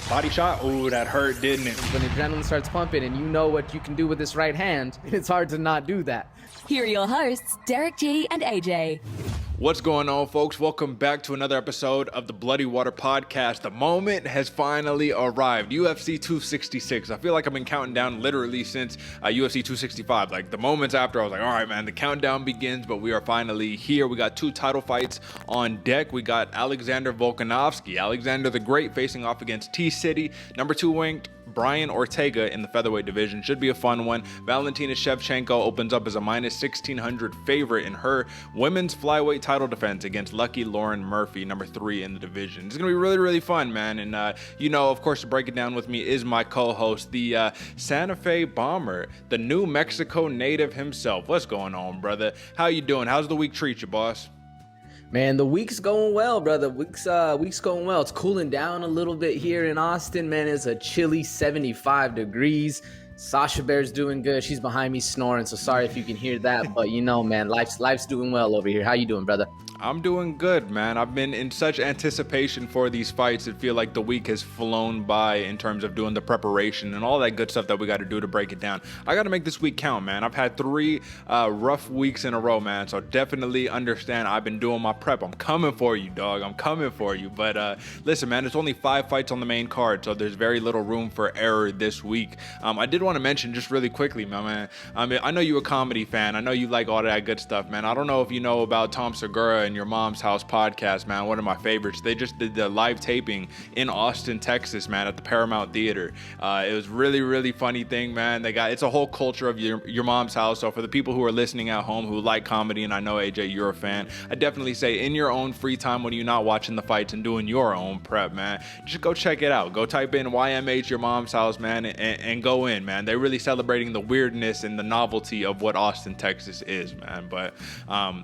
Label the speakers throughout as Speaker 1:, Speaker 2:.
Speaker 1: Body shot. Ooh, that hurt, didn't it?
Speaker 2: When adrenaline starts pumping and you know what you can do with this right hand, it's hard to not do that.
Speaker 3: Here are your hosts, Derick G and AJ.
Speaker 1: What's going on, folks? Welcome back to another episode of the Bloody Water Podcast. The moment has finally arrived. UFC 266. I feel like I've been counting down literally since UFC 265. Like the moments after, I was like, all right, man, the countdown begins, but we are finally here. We got two title fights on deck. We got Alexander Volkanovski, Alexander the Great, facing off against T-City, number 2 ranked Brian Ortega in the featherweight division. Should be a fun one. Valentina Shevchenko opens up as a minus 1,600 favorite in her women's flyweight title defense against lucky Lauren Murphy, number 3 in the division. It's going to be really, really fun, man. And, of course, to break it down with me is my co-host, the Santa Fe Bomber, the New Mexico native himself. What's going on, brother? How you doing? How's the week treat you, boss?
Speaker 2: Man, the week's going well, brother. Week's going well. It's cooling down a little bit here in Austin, man. It's a chilly 75 degrees. Sasha Bear's doing good. She's behind me snoring, so sorry if you can hear that. But man, life's doing well over here. How you doing, brother?
Speaker 1: I'm doing good, man. I've been in such anticipation for these fights. It feels like the week has flown by in terms of doing the preparation and all that good stuff that we got to do to break it down. I got to make this week count, man. I've had 3 rough weeks in a row, man. So definitely understand I've been doing my prep. I'm coming for you, dog. I'm coming for you. But listen, man, it's only 5 fights on the main card, so there's very little room for error this week. I did want to mention just really quickly, my man. I mean, I know you're a comedy fan. I know you like all that good stuff, man. I don't know if you know about Tom Segura and Your Mom's House podcast, man. One of my favorites. They just did the live taping in Austin, Texas, man, at the Paramount Theater. It was really, really funny thing, man. It's a whole culture of your Mom's House. So for the people who are listening at home who like comedy, and I know AJ, you're a fan, I definitely say in your own free time when you're not watching the fights and doing your own prep, man, just go check it out. Go type in YMH Your Mom's House, man, and go in, man. They're really celebrating the weirdness and the novelty of what Austin, Texas is, man. But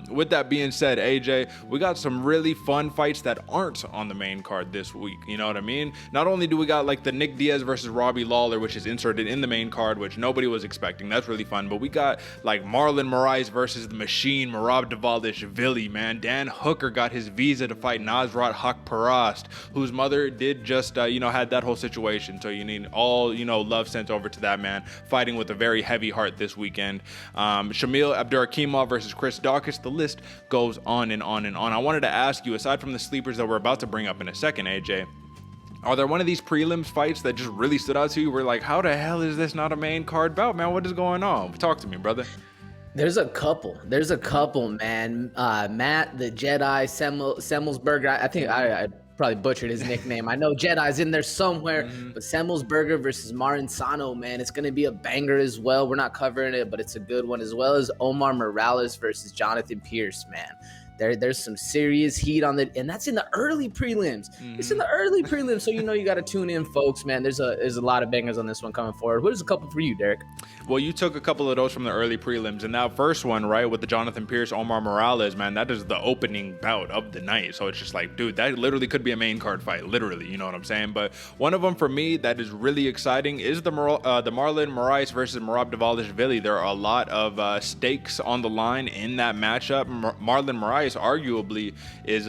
Speaker 1: with that being said, AJ, we got some really fun fights that aren't on the main card this week. You know what I mean? Not only do we got like the Nick Diaz versus Robbie Lawler, which is inserted in the main card, which nobody was expecting. That's really fun. But we got like Marlon Moraes versus the Machine, Modafferi, man. Dan Hooker got his visa to fight Nasrat Haqparast, whose mother did just, had that whole situation. So you need all, love sent over to that man, fighting with a very heavy heart this weekend. Shamil Abdurakhimov versus Chris Dawkis. The list goes on and on and on. I wanted to ask you, aside from the sleepers that we're about to bring up in a second, AJ, are there one of these prelims fights that just really stood out to you? We're like, how the hell is this not a main card bout, man? What is going on? Talk to me, brother.
Speaker 2: There's a couple, man. Matt, the Jedi, Semmelsberger. I think I probably butchered his nickname. I know Jedi's in there somewhere, but Semmelsberger versus Marinsano, man, it's going to be a banger as well. We're not covering it, but it's a good one, as well as Omar Morales versus Jonathan Pierce, man. There's some serious heat on and that's in the early prelims. It's in the early prelims, so you got to tune in, folks, man. There's a lot of bangers on this one coming forward. What is a couple for you, Derick?
Speaker 1: Well, you took a couple of those from the early prelims, and that first one, right, with the Jonathan Pierce, Omar Morales, man, that is the opening bout of the night. So it's just like, dude, that literally could be a main card fight, literally, you know what I'm saying? But one of them for me that is really exciting is the Marlon Moraes versus Modafferi. There are a lot of stakes on the line in that matchup. Marlon Moraes arguably is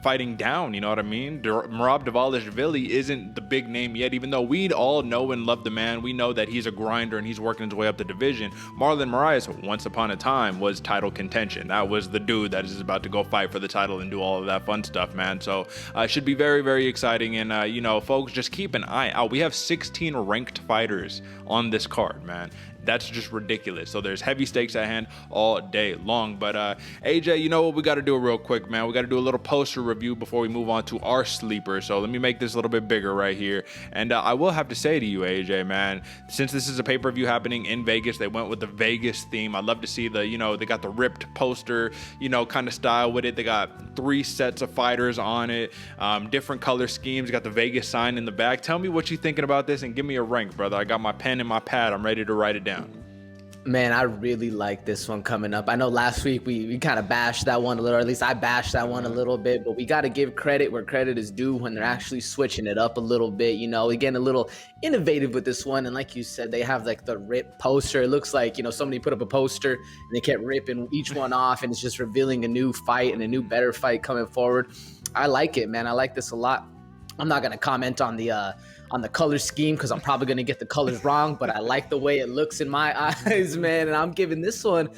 Speaker 1: fighting down, you know what I mean? Modafferi isn't the big name yet, even though we all know and love the man. We know that he's a grinder and he's working his way up the division. Marlon Moraes, once upon a time, was title contention. That was the dude that is about to go fight for the title and do all of that fun stuff, man. So it should be very, very exciting. And folks, just keep an eye out. We have 16 ranked fighters on this card, man. That's just ridiculous. So there's heavy stakes at hand all day long. But AJ, you know what we got to do real quick, man? We got to do a little poster review before we move on to our sleeper. So let me make this a little bit bigger right here. And I will have to say to you, AJ, man, since this is a pay-per-view happening in Vegas, they went with the Vegas theme. I'd love to see they got the ripped poster, kind of style with it. They got 3 sets of fighters on it, different color schemes. Got the Vegas sign in the back. Tell me what you're thinking about this and give me a rank, brother. I got my pen and my pad. I'm ready to write it down.
Speaker 2: Man, I really like this one coming up. I know last week we kind of bashed that one a little, or at least I bashed that one a little bit, but we got to give credit where credit is due when they're actually switching it up a little bit, again, a little innovative with this one. And like you said, they have like the rip poster. It looks like, somebody put up a poster and they kept ripping each one off, and it's just revealing a new fight and a new better fight coming forward. I like it, man. I like this a lot. I'm not going to comment on the on the color scheme because I'm probably going to get the colors wrong, but I like the way it looks in my eyes, man. And I'm giving this one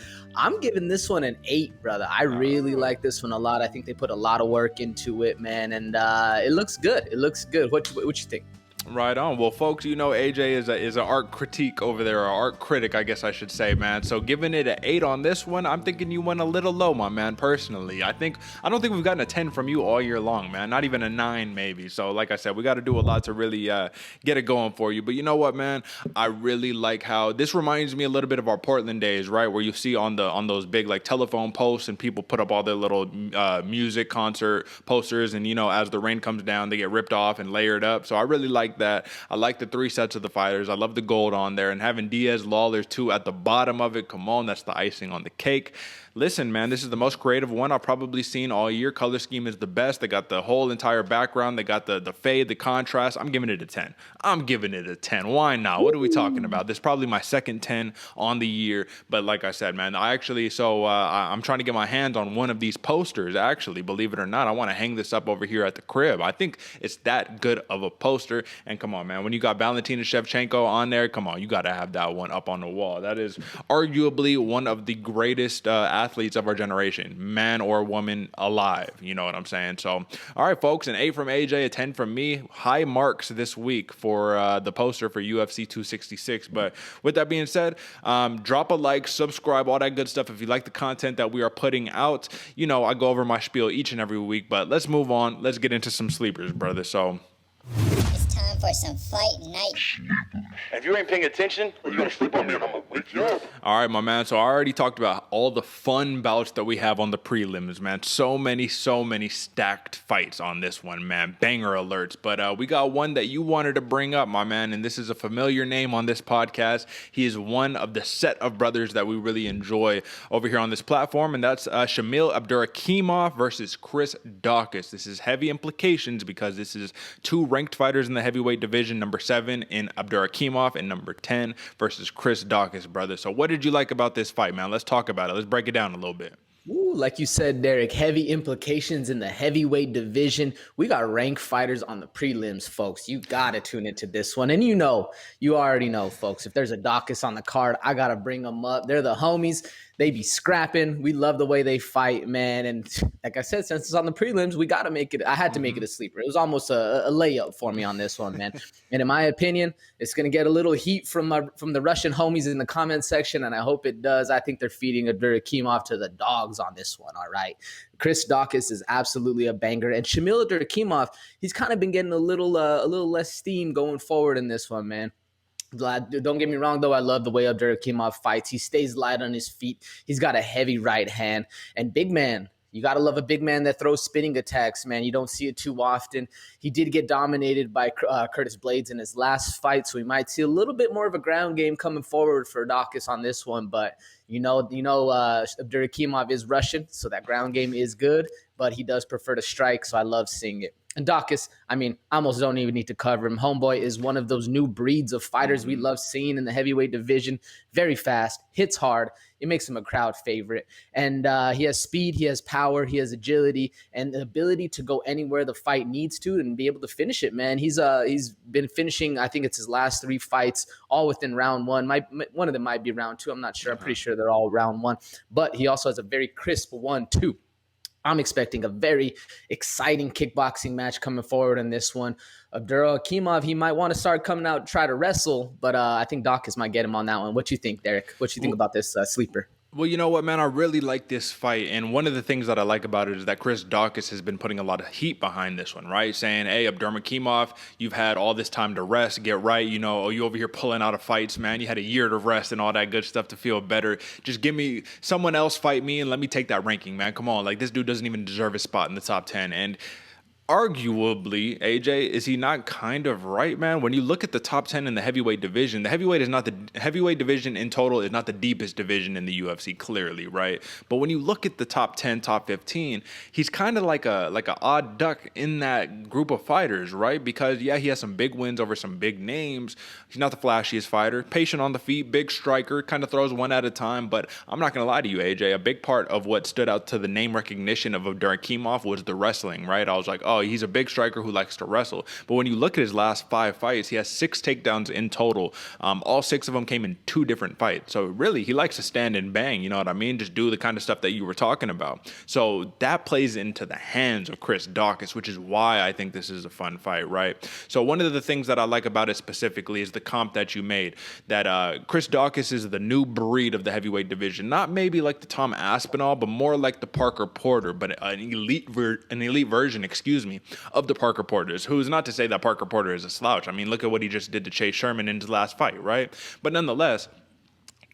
Speaker 2: an 8, brother. I really like this one a lot. I think they put a lot of work into it, man. And it looks good. It looks good. What you think?
Speaker 1: Right on. Well, folks, you know AJ is an art critique over there, or art critic, I guess I should say, man. So giving it an 8 on this one, I'm thinking you went a little low, my man, personally. I don't think we've gotten a 10 from you all year long, man. Not even a 9, maybe. So like I said, we got to do a lot to really get it going for you. But you know what, man? I really like how this reminds me a little bit of our Portland days, right? Where you see on those big like telephone posts and people put up all their little music concert posters, and you know, as the rain comes down, they get ripped off and layered up. So I really like that. I like the 3 sets of the fighters. I love the gold on there, and having Diaz, Lawler too at the bottom of it. Come on, that's the icing on the cake. Listen, man, this is the most creative one I've probably seen all year. Color scheme is the best. They got the whole entire background. They got the fade, the contrast. I'm giving it a 10. I'm giving it a 10. Why not? What are we talking about? This is probably my second 10 on the year. But like I said, man, I'm trying to get my hands on one of these posters, actually, believe it or not. I want to hang this up over here at the crib. I think it's that good of a poster. And come on, man, when you got Valentina Shevchenko on there, come on, you got to have that one up on the wall. That is arguably one of the greatest athletes of our generation, man or woman alive. You know what I'm saying? So, all right, folks, an 8 from AJ, a 10 from me. High marks this week for the poster for UFC 266. But with that being said, drop a like, subscribe, all that good stuff. If you like the content that we are putting out, you know, I go over my spiel each and every week, but let's move on. Let's get into some sleepers, brother. So
Speaker 4: it's time for some fight night.
Speaker 5: If you ain't paying attention, you're gonna sleep on me and I'm gonna wake you up.
Speaker 1: all right, my man. So I already talked about all the fun bouts that we have on the prelims, man. So many stacked fights on this one, man. Banger alerts. But we got one that you wanted to bring up, my man, and this is a familiar name on this podcast. He is one of the set of brothers that we really enjoy over here on this platform, and that's Shamil Abdurakhimov versus Chris Dawkis. This is heavy implications because this is 2 ranked fighters in the heavyweight division, number 7 in Abdurakimov and number 10 versus Chris Dawkis, brother. So what did you like about this fight, man? Let's talk about it. Let's break it down a little bit.
Speaker 2: Ooh, like you said, Derick, heavy implications in the heavyweight division. We got ranked fighters on the prelims, folks. You got to tune into this one. And you already know, folks, if there's a Dawkis on the card, I got to bring them up. They're the homies. They be scrapping. We love the way they fight, man. And like I said, since it's on the prelims, we got to make it. I had to make it a sleeper. It was almost a layup for me on this one, man. And in my opinion, it's going to get a little heat from the Russian homies in the comment section, and I hope it does. I think they're feeding Abdurakimov to the dogs on this one, all right? Chris Dawkis is absolutely a banger. And Shamil Abdurakhimov, he's kind of been getting a little less steam going forward in this one, man. Don't get me wrong, though. I love the way Abdurakimov fights. He stays light on his feet. He's got a heavy right hand. And big man, you got to love a big man that throws spinning attacks, man. You don't see it too often. He did get dominated by Curtis Blaydes in his last fight, so we might see a little bit more of a ground game coming forward for Dawkis on this one. But, Abdurakimov is Russian, so that ground game is good, but he does prefer to strike, so I love seeing it. And Dawkis, I almost don't even need to cover him. Homeboy is one of those new breeds of fighters we love seeing in the heavyweight division. Very fast, hits hard. It makes him a crowd favorite. And he has speed, he has power, he has agility, and the ability to go anywhere the fight needs to and be able to finish it, man. He's been finishing, I think it's his last 3 fights, all within round 1. One of them might be round 2. I'm not sure. I'm pretty sure they're all round 1. But he also has a very crisp 1-2. I'm expecting a very exciting kickboxing match coming forward in this one. Abdurakimov, he might want to start coming out and try to wrestle, but I think Dawkis might get him on that one. What you think, Derick? What you think about this sleeper?
Speaker 1: Well, you know what, man? I really like this fight, and one of the things that I like about it is that Chris Dawkis has been putting a lot of heat behind this one, right? Saying, hey, Abdurakimov, you've had all this time to rest, get right, you over here pulling out of fights, man. You had a year to rest and all that good stuff to feel better. Just give me someone else fight me and let me take that ranking, man. Come on, like this dude doesn't even deserve a spot in the top 10, and arguably, AJ, is he not kind of right, man? When you look at the top 10 in the heavyweight division, the heavyweight division in total is not the deepest division in the UFC, clearly, right? But when you look at the top 10, top 15, he's kind of like a odd duck in that group of fighters, right? Because yeah, he has some big wins over some big names. He's not the flashiest fighter, patient on the feet, big striker, kind of throws one at a time. But I'm not gonna lie to you, AJ, a big part of what stood out to the name recognition of Abdurakimov was the wrestling, right? I was like, oh oh, he's a big striker who likes to wrestle. But when you look at his last 5 fights, he has 6 takedowns in total. All 6 of them came in 2 different fights. So really, he likes to stand and bang, you know what I mean? Just do the kind of stuff that you were talking about. So that plays into the hands of Chris Daukaus, which is why I think this is a fun fight, right? So one of the things that I like about it specifically is the comp that you made, that Chris Daukaus is the new breed of the heavyweight division. Not maybe like the Tom Aspinall, but more like the Parker Porter, but an elite version, of the Parker Porters, who is not to say that Parker Porter is a slouch. I mean, look at what he just did to Chase Sherman in his last fight, right? But nonetheless,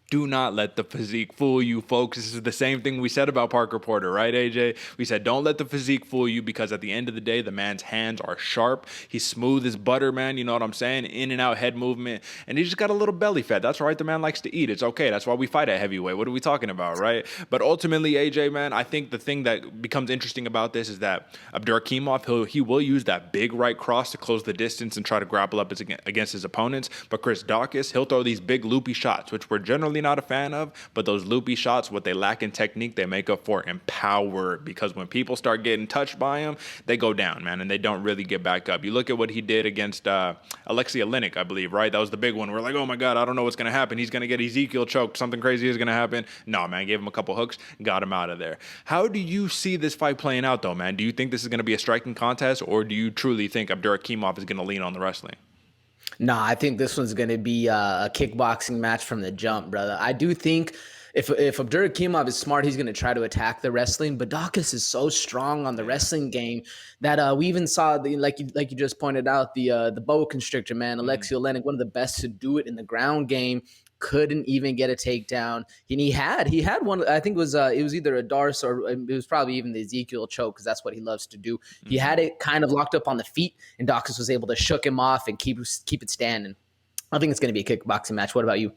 Speaker 1: do not let the physique fool you, folks. This is the same thing we said about Parker Porter, right, AJ? We said don't let the physique fool you, because at the end of the day, the man's hands are sharp. He's smooth as butter, man. You know what I'm saying? In and out head movement. And he just got a little belly fat. That's right. The man likes to eat. It's okay. That's why we fight at heavyweight. What are we talking about, right? But ultimately, AJ, man, I think the thing that becomes interesting about this is that Abdurakimov, he will use that big right cross to close the distance and try to grapple up against his opponents. But Chris Daukaus, he'll throw these big loopy shots, which we're generally not a fan of, but those loopy shots, what they lack in technique, they make up for in power, because when people start getting touched by him, they go down, man, and they don't really get back up. You look at what he did against Alexei Oleinik, I believe, right? That was the big one. We're like, oh my God, I don't know what's going to happen. He's going to get Ezekiel choked. Something crazy is going to happen. No, man, gave him a couple hooks, got him out of there. How do you see this fight playing out, though, man? Do you think this is going to be a striking contest, or do you truly think Abdurakimov is going to lean on the wrestling?
Speaker 2: No, I think this one's going to be a kickboxing match from the jump, brother. I do think if Abdurakimov is smart, he's going to try to attack the wrestling. But Dawkis is so strong on the wrestling game that we even saw, like you just pointed out, the boa constrictor, man, Alexei Oleinik, one of the best to do it in the ground game. Couldn't even get a takedown. And he had one. I think it was either a Darce or it was probably even the Ezekiel choke, because that's what he loves to do. He had it kind of locked up on the feet, and Dawkins was able to shook him off and keep it standing. I think it's going to be a kickboxing match. What about you?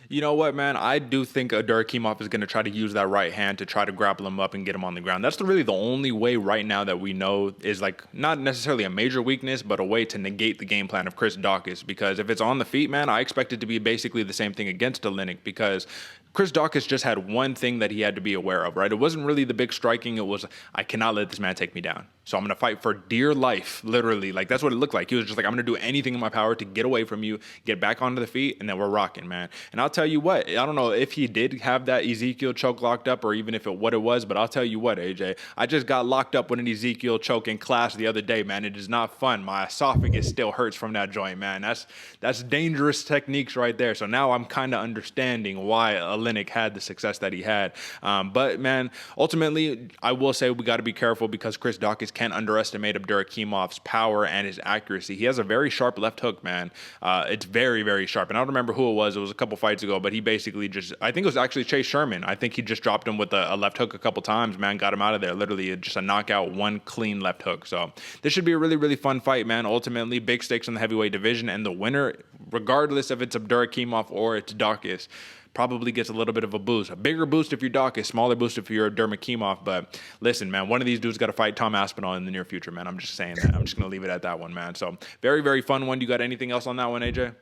Speaker 1: You know what, man? I do think Abdurakimov is going to try to use that right hand to try to grapple him up and get him on the ground. That's really the only way right now that we know is like not necessarily a major weakness, but a way to negate the game plan of Chris Daukaus. Because if it's on the feet, man, I expect it to be basically the same thing against Oleinik, because Chris Daukaus just had one thing that he had to be aware of, right? It wasn't really the big striking. It was, I cannot let this man take me down. So I'm going to fight for dear life, literally. Like, that's what it looked like. He was just like, I'm going to do anything in my power to get away from you, get back onto the feet, and then we're rocking, man. And I'll tell you what, I don't know if he did have that Ezekiel choke locked up or even if what it was, but I'll tell you what, AJ, I just got locked up with an Ezekiel choke in class the other day, man. It is not fun. My esophagus still hurts from that joint, man. That's dangerous techniques right there. So now I'm kind of understanding why Oleinik had the success that he had. But, man, ultimately, I will say we got to be careful, because Chris Dawkis can't underestimate Abdurakimov's power and his accuracy. He has a very sharp left hook, man. It's very, very sharp. And I don't remember who it was. It was a couple fights ago, but he basically just, I think it was actually Chase Sherman. I think he just dropped him with a left hook a couple times, man, got him out of there. Literally just a knockout, one clean left hook. So this should be a really, really fun fight, man. Ultimately, big stakes in the heavyweight division, and the winner, regardless if it's Abdurakimov or it's Dawkis, probably gets a little bit of a boost. A bigger boost if you're Dawkis, smaller boost if you're Abdurakimov. But listen, man, one of these dudes got to fight Tom Aspinall in the near future, man. I'm just saying that. I'm just going to leave it at that one, man. So very, very fun one. You got anything else on that one, AJ?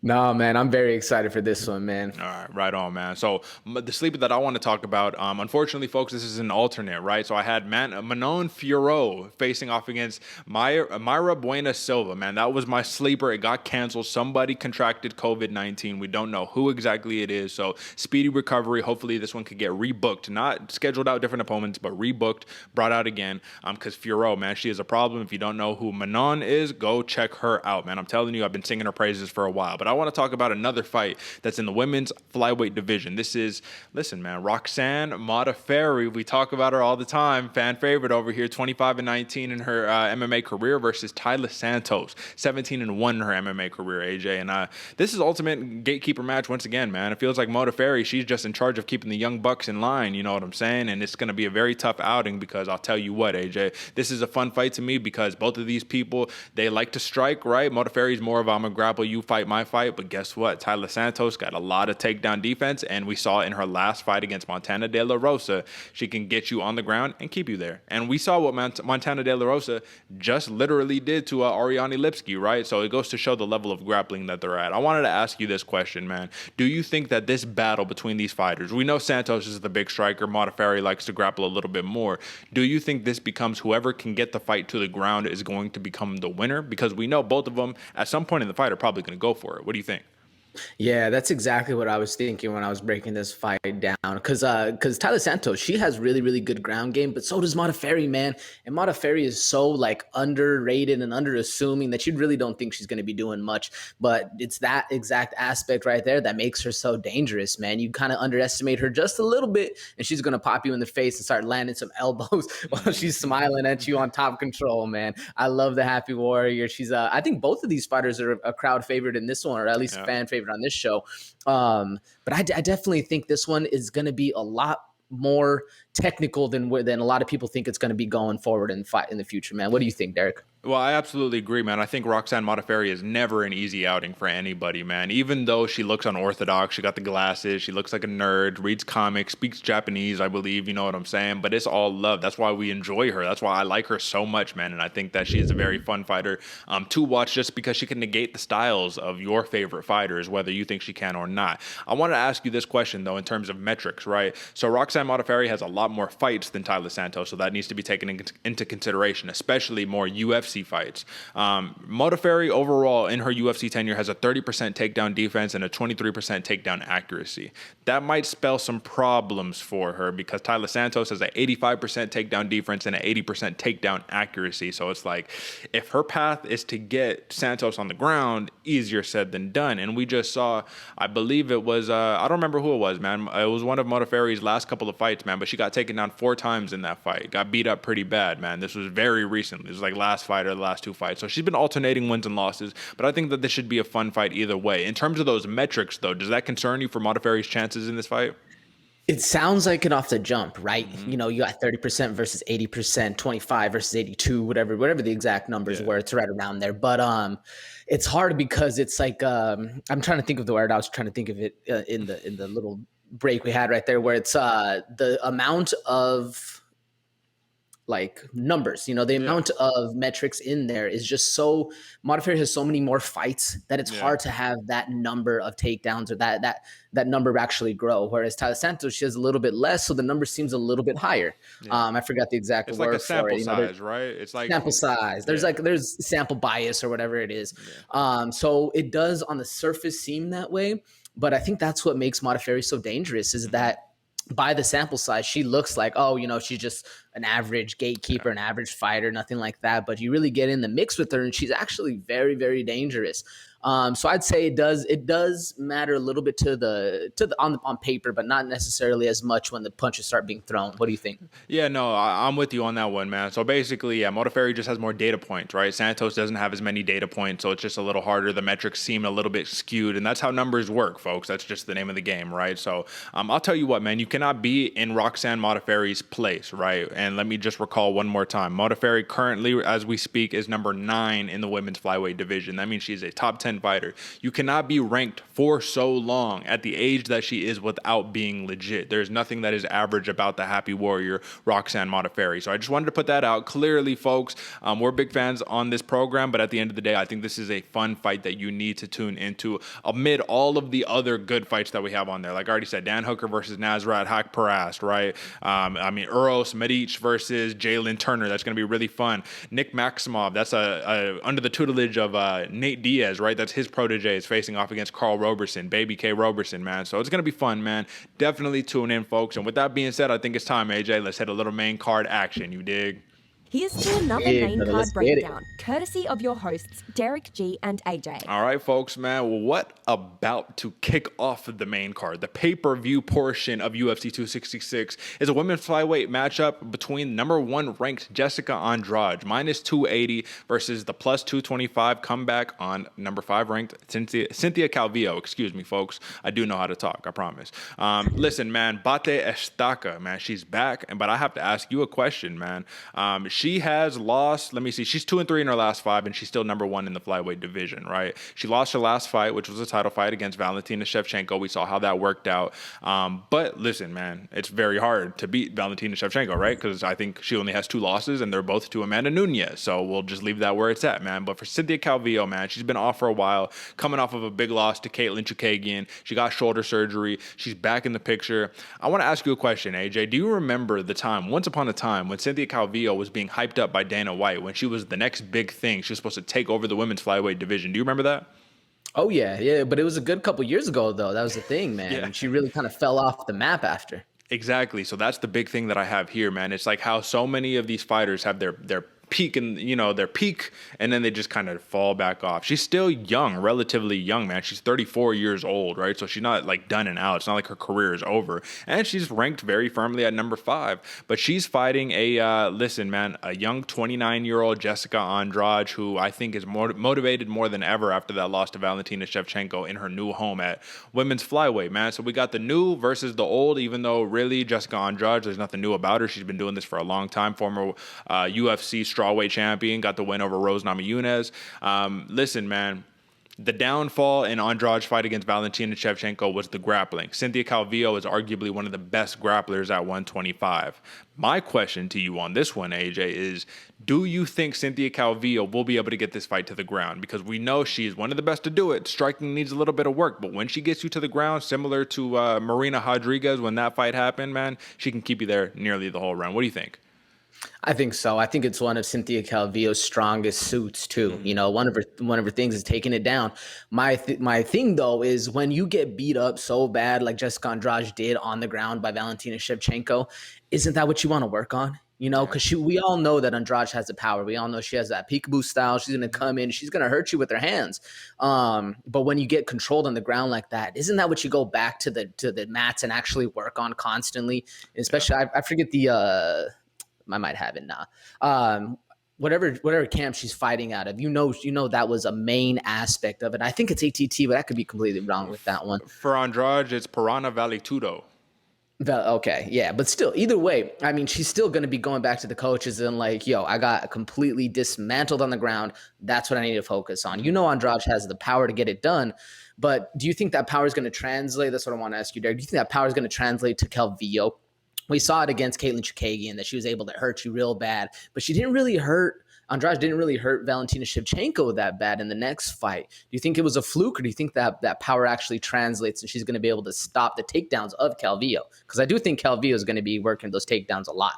Speaker 2: No, man, I'm very excited for this one, man.
Speaker 1: All right, right on, man. So the sleeper that I want to talk about, unfortunately, folks, this is an alternate, right? So I had Manon Fiorot facing off against Mayra Buena Silva, man. That was my sleeper. It got canceled. Somebody contracted COVID-19. We don't know who exactly it is. So speedy recovery. Hopefully this one could get rebooked. Not scheduled out different opponents, but rebooked, brought out again. Because Fiorot, man, she is a problem. If you don't know who Manon is, go check her out, man. I'm telling you, I've been singing her praises for a while. But I want to talk about another fight that's in the women's flyweight division. This is, listen, man, Roxanne Modafferi. We talk about her all the time. Fan favorite over here, 25-19 in her MMA career versus Taila Santos, 17-1 in her MMA career, AJ. And this is ultimate gatekeeper match once again, man. It feels like Modafferi, she's just in charge of keeping the young bucks in line, you know what I'm saying? And it's going to be a very tough outing, because I'll tell you what, AJ, this is a fun fight to me, because both of these people, they like to strike, right? Modafferi is more of I'm going to grapple, you fight my fight. fight, but guess what? Taila Santos got a lot of takedown defense, and we saw in her last fight against Montana De La Rosa, she can get you on the ground and keep you there. And we saw what Montana De La Rosa just literally did to Ariane Lipski, right? So it goes to show the level of grappling that they're at. I wanted to ask you this question, man. Do you think that this battle between these fighters, we know Santos is the big striker, Modafferi likes to grapple a little bit more. Do you think this becomes whoever can get the fight to the ground is going to become the winner? Because we know both of them at some point in the fight are probably going to go for it. What do you think?
Speaker 2: Yeah, that's exactly what I was thinking when I was breaking this fight down. Because Taila Santos, she has really, really good ground game, but so does Modafferi, man. And Modafferi is so like underrated and underassuming that you really don't think she's going to be doing much. But it's that exact aspect right there that makes her so dangerous, man. You kind of underestimate her just a little bit, and she's going to pop you in the face and start landing some elbows while she's smiling at you on Top Control, man. I love the Happy Warrior. She's I think both of these fighters are a crowd favorite in this one, or at least a fan favorite on this show. But I definitely think this one is going to be a lot more technical than a lot of people think it's going to be going forward in the future, man. What do you think, Derick?
Speaker 1: Well, I absolutely agree, man. I think Roxanne Modafferi is never an easy outing for anybody, man. Even though she looks unorthodox, she got the glasses, she looks like a nerd, reads comics, speaks Japanese, I believe, you know what I'm saying? But it's all love. That's why we enjoy her. That's why I like her so much, man. And I think that she is a very fun fighter to watch just because she can negate the styles of your favorite fighters, whether you think she can or not. I want to ask you this question, though, in terms of metrics, right? So Roxanne Modafferi has a lot more fights than Taila Santos, so that needs to be taken into consideration, especially more UFC fights. Modafferi overall in her UFC tenure has a 30% takedown defense and a 23% takedown accuracy. That might spell some problems for her because Taila Santos has an 85% takedown defense and an 80% takedown accuracy. So it's like, if her path is to get Santos on the ground, easier said than done. And we just saw, I believe it was, I don't remember who it was, man. It was one of Modafferi's last couple of fights, man, but she got taken down 4 times in that fight. Got beat up pretty bad, man. This was very recently. It was like last fight or the last 2 fights. So she's been alternating wins and losses, but I think that this should be a fun fight either way. In terms of those metrics, though, does that concern you for Modafferi's chances in this fight?
Speaker 2: It sounds like it off the jump, right? Mm-hmm. You know, you got 30% versus 80%, 25 versus 82, whatever the exact numbers were. It's right around there. But it's hard because it's like I'm trying to think of the word. I was trying to think of it in the little break we had right there, where it's the amount of like numbers, you know, the amount of metrics in there is just so, Modafferi has so many more fights that it's hard to have that number of takedowns or that number actually grow. Whereas Taila Santos, she has a little bit less, so the number seems a little bit higher. I forgot the exact word.
Speaker 1: It's like a sample size,
Speaker 2: know,
Speaker 1: right? It's like
Speaker 2: sample size. There's sample bias or whatever it is. So it does on the surface seem that way, but I think that's what makes Modafferi so dangerous is that by the sample size, she looks like, oh, you know, she's just an average gatekeeper, an average fighter, nothing like that. But you really get in the mix with her, and she's actually very, very dangerous. So I'd say it does matter a little bit to the on paper, but not necessarily as much when the punches start being thrown. What do you think?
Speaker 1: Yeah, no, I'm with you on that one, man. So basically, Modafferi just has more data points, right? Santos doesn't have as many data points, so it's just a little harder. The metrics seem a little bit skewed, and that's how numbers work, folks. That's just the name of the game, right? So I'll tell you what, man, you cannot be in Roxanne Modafferi's place, right? And let me just recall one more time. Modafferi currently, as we speak, is number 9 in the women's flyweight division. That means she's a top 10 fighter. You cannot be ranked for so long at the age that she is without being legit. There's nothing that is average about the Happy Warrior, Roxanne Modafferi. So I just wanted to put that out. Clearly, folks, we're big fans on this program, but at the end of the day, I think this is a fun fight that you need to tune into amid all of the other good fights that we have on there. Like I already said, Dan Hooker versus Nasrat Haqparast, right? Uros Medic versus Jalen Turner. That's going to be really fun. Nick Maximov, that's under the tutelage of Nate Diaz, right? That's his protege, is facing off against Carl Roberson, Baby K. Roberson, man. So it's going to be fun, man. Definitely tune in, folks. And with that being said, I think it's time, AJ. Let's hit a little main card action. You dig?
Speaker 3: Here's to another main card breakdown, courtesy of your hosts, Derick G and AJ.
Speaker 1: All right, folks, man. What about to kick off the main card? The pay-per-view portion of UFC 266 is a women's flyweight matchup between number 1 ranked Jessica Andrade, minus 280, versus the plus 225 comeback on number 5 ranked Cynthia Calvillo. Excuse me, folks. I do know how to talk, I promise. Listen, man, Bate Estaca, man, she's back. But I have to ask you a question, man. she has lost, let me see, she's 2-3 in her last 5, and she's still number 1 in the flyweight division, right? She lost her last fight, which was a title fight against Valentina Shevchenko. We saw how that worked out. But listen, man, it's very hard to beat Valentina Shevchenko, right? Because I think she only has 2 losses, and they're both to Amanda Nunes. So we'll just leave that where it's at, man. But for Cynthia Calvillo, man, she's been off for a while, coming off of a big loss to Caitlin Chukagian. She got shoulder surgery. She's back in the picture. I want to ask you a question, AJ. Do you remember the time, once upon a time, when Cynthia Calvillo was being hyped up by Dana White, when she was the next big thing? She was supposed to take over the women's flyweight division. Do you remember that?
Speaker 2: Oh, yeah. But it was a good couple years ago, though. That was the thing, man.
Speaker 1: Yeah.
Speaker 2: She really kind of fell off the map after.
Speaker 1: Exactly. So that's the big thing that I have here, man. It's like how so many of these fighters have their peak and their peak, and then they just kind of fall back off. She's still young, relatively young, man. She's 34 years old, right? So she's not like done and out. It's not like her career is over, and she's ranked very firmly at number 5. But she's fighting a young 29-year-old Jessica Andrade, who I think is more motivated more than ever after that loss to Valentina Shevchenko in her new home at women's flyweight, man. So we got the new versus the old, even though really Jessica Andrade, there's nothing new about her. She's been doing this for a long time. Former UFC strawweight champion, got the win over Rose Namajunas. Listen, man, the downfall in Andrade's fight against Valentina Shevchenko was the grappling. Cynthia Calvillo is arguably one of the best grapplers at 125. My question to you on this one, AJ, is do you think Cynthia Calvillo will be able to get this fight to the ground? Because we know she's one of the best to do it. Striking needs a little bit of work, but when she gets you to the ground, similar to Marina Rodriguez when that fight happened, man, she can keep you there nearly the whole round. What do you think?
Speaker 2: I think so. I think it's one of Cynthia Calvillo's strongest suits too. You know, one of her things is taking it down. My thing though is when you get beat up so bad like Jessica Andrade did on the ground by Valentina Shevchenko, isn't that what you want to work on? You know, because we all know that Andrade has the power. We all know she has that peekaboo style. She's going to come in. She's going to hurt you with her hands. But when you get controlled on the ground like that, isn't that what you go back to the mats and actually work on constantly? Especially, I forget the I might have it now. Whatever camp she's fighting out of, you know that was a main aspect of it. I think it's ATT, but I could be completely wrong with that one.
Speaker 1: For Andrade, it's Piranha Valley Tudo.
Speaker 2: Okay, yeah, but still, either way, I mean, she's still going to be going back to the coaches and like, yo, I got completely dismantled on the ground. That's what I need to focus on. You know, Andrade has the power to get it done, but do you think that power is going to translate? That's what I want to ask you, Derek. Do you think that power is going to translate to Calvillo? We saw it against Caitlin Chukagian that she was able to hurt you real bad, but Andrade didn't really hurt Valentina Shevchenko that bad in the next fight. Do you think it was a fluke, or do you think that power actually translates and she's going to be able to stop the takedowns of Calvillo? Because I do think Calvillo is going to be working those takedowns a lot.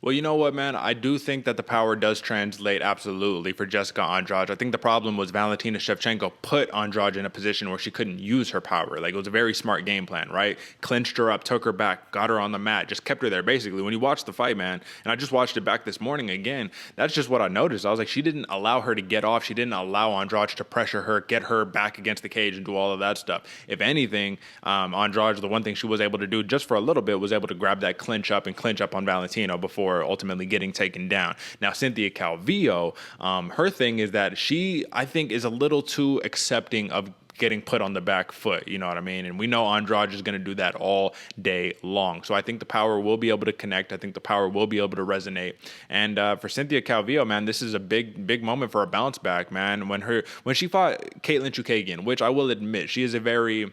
Speaker 1: Well, you know what, man? I do think that the power does translate absolutely for Jessica Andrade. I think the problem was Valentina Shevchenko put Andrade in a position where she couldn't use her power. Like, it was a very smart game plan, right? Clinched her up, took her back, got her on the mat, just kept her there, basically. When you watch the fight, man, and I just watched it back this morning again, that's just what I noticed. I was like, she didn't allow her to get off. She didn't allow Andrade to pressure her, get her back against the cage and do all of that stuff. If anything, Andrade, the one thing she was able to do just for a little bit was able to grab that clinch up on Valentino before ultimately getting taken down. Now, Cynthia Calvillo, her thing is that she, I think, is a little too accepting of getting put on the back foot, you know what I mean? And we know Andrade is going to do that all day long. So I think the power will be able to connect. I think the power will be able to resonate. And for Cynthia Calvillo, man, this is a big moment for a bounce back, man. When she fought Caitlin Chukagian, which I will admit, she is a very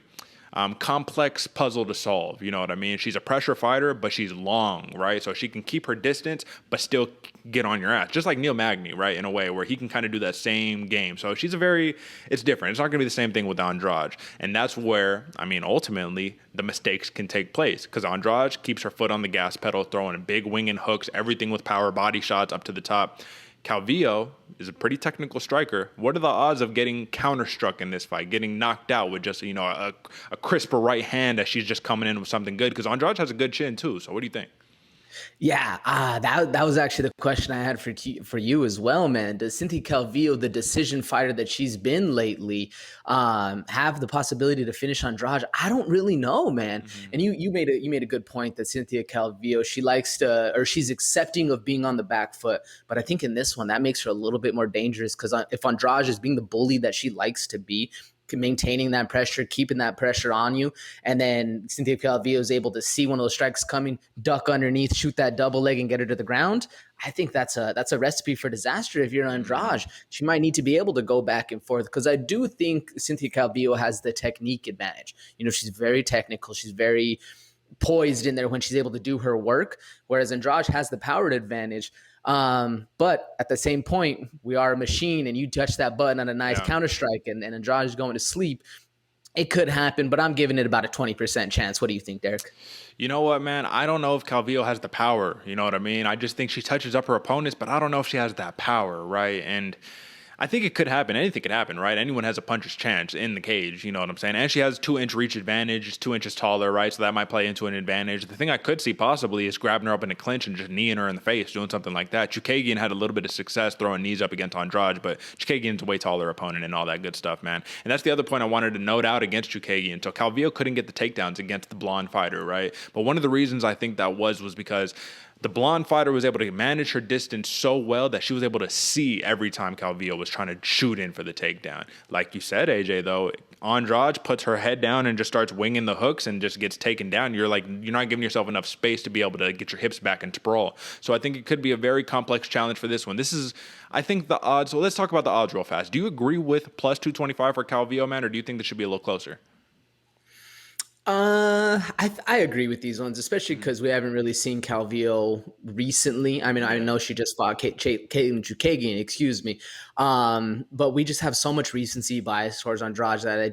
Speaker 1: complex puzzle to solve. You know what I mean? She's a pressure fighter, but she's long, right? So she can keep her distance, but still get on your ass. Just like Neil Magny, right? In a way where he can kind of do that same game. So it's different. It's not going to be the same thing with Andrade. And that's where, I mean, ultimately the mistakes can take place because Andrade keeps her foot on the gas pedal, throwing big winging hooks, everything with power, body shots up to the top. Calvillo is a pretty technical striker. What are the odds of getting counterstruck in this fight, getting knocked out with just, a crisper right hand as she's just coming in with something good? Because Andrade has a good chin too. So what do you think?
Speaker 2: Yeah, that was actually the question I had for you as well, man. Does Cynthia Calvillo, the decision fighter that she's been lately, have the possibility to finish Andrade? I don't really know, man. Mm-hmm. And you made a good point that Cynthia Calvillo, she's accepting of being on the back foot. But I think in this one, that makes her a little bit more dangerous because if Andrade is being the bully that she likes to be, maintaining that pressure, keeping that pressure on you. And then Cynthia Calvillo is able to see one of those strikes coming, duck underneath, shoot that double leg and get her to the ground. I think that's a recipe for disaster if you're Andrade. She might need to be able to go back and forth, because I do think Cynthia Calvillo has the technique advantage. She's very technical. She's very poised in there when she's able to do her work, whereas Andrade has the power advantage. But at the same point, we are a machine, and you touch that button on a nice counter strike and Andrade is going to sleep. It could happen, but I'm giving it about a 20% chance. What do you think, Derick?
Speaker 1: You know what, man? I don't know if Calvillo has the power. You know what I mean? I just think she touches up her opponents, but I don't know if she has that power, right? And I think it could happen. Anything could happen, right? Anyone has a puncher's chance in the cage, you know what I'm saying? And she has 2-inch reach advantage. She's 2 inches taller, right? So that might play into an advantage. The thing I could see possibly is grabbing her up in a clinch and just kneeing her in the face, doing something like that. Chookagian had a little bit of success throwing knees up against Andrade, but Chookagian's a way taller opponent and all that good stuff, man. And that's the other point I wanted to note out against Chookagian. So Calvillo couldn't get the takedowns against the blonde fighter, right? But one of the reasons I think that was because the blonde fighter was able to manage her distance so well that she was able to see every time Calvillo was trying to shoot in for the takedown. Like you said, AJ, though, Andrade puts her head down and just starts winging the hooks and just gets taken down. You're not giving yourself enough space to be able to get your hips back and sprawl. So I think it could be a very complex challenge for this one. This is, I think, the odds. So let's talk about the odds real fast. Do you agree with plus 225 for Calvillo, man, or do you think this should be a little closer?
Speaker 2: I agree with these ones, especially because we haven't really seen Calvillo recently. I mean, I know she just fought Caitlin Chookagian, excuse me. But we just have so much recency bias towards Andrade that I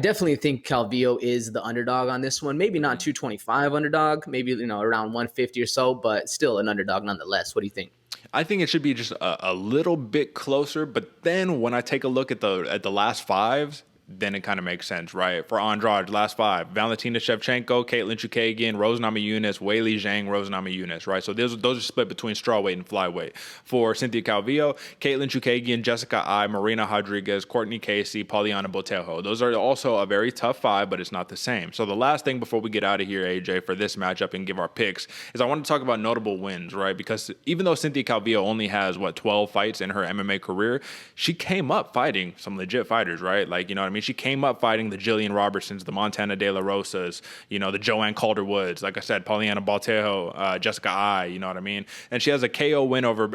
Speaker 2: definitely think Calvillo is the underdog on this one. Maybe not 225 underdog, maybe, around 150 or so, but still an underdog nonetheless. What do you think?
Speaker 1: I think it should be just a little bit closer, but then when I take a look at the last fives, then it kind of makes sense, right? For Andrade, last five: Valentina Shevchenko, Caitlin Chookagian, Rose Namajunas, Weili Zhang, Rose Namajunas, right? So those are split between strawweight and flyweight. For Cynthia Calvillo, Caitlin Chookagian, Jessica Ai, Marina Rodriguez, Courtney Casey, Poliana Botelho. Those are also a very tough five, but it's not the same. So the last thing before we get out of here, AJ, for this matchup and give our picks, is I want to talk about notable wins, right? Because even though Cynthia Calvillo only has, 12 fights in her MMA career, she came up fighting some legit fighters, right? Like, you know what I mean? She came up fighting the Jillian Robertsons, the Montana De La Rosas, the Joanne Calder-Woods, like I said, Poliana Botelho, Jessica Ai, you know what I mean? And she has a KO win over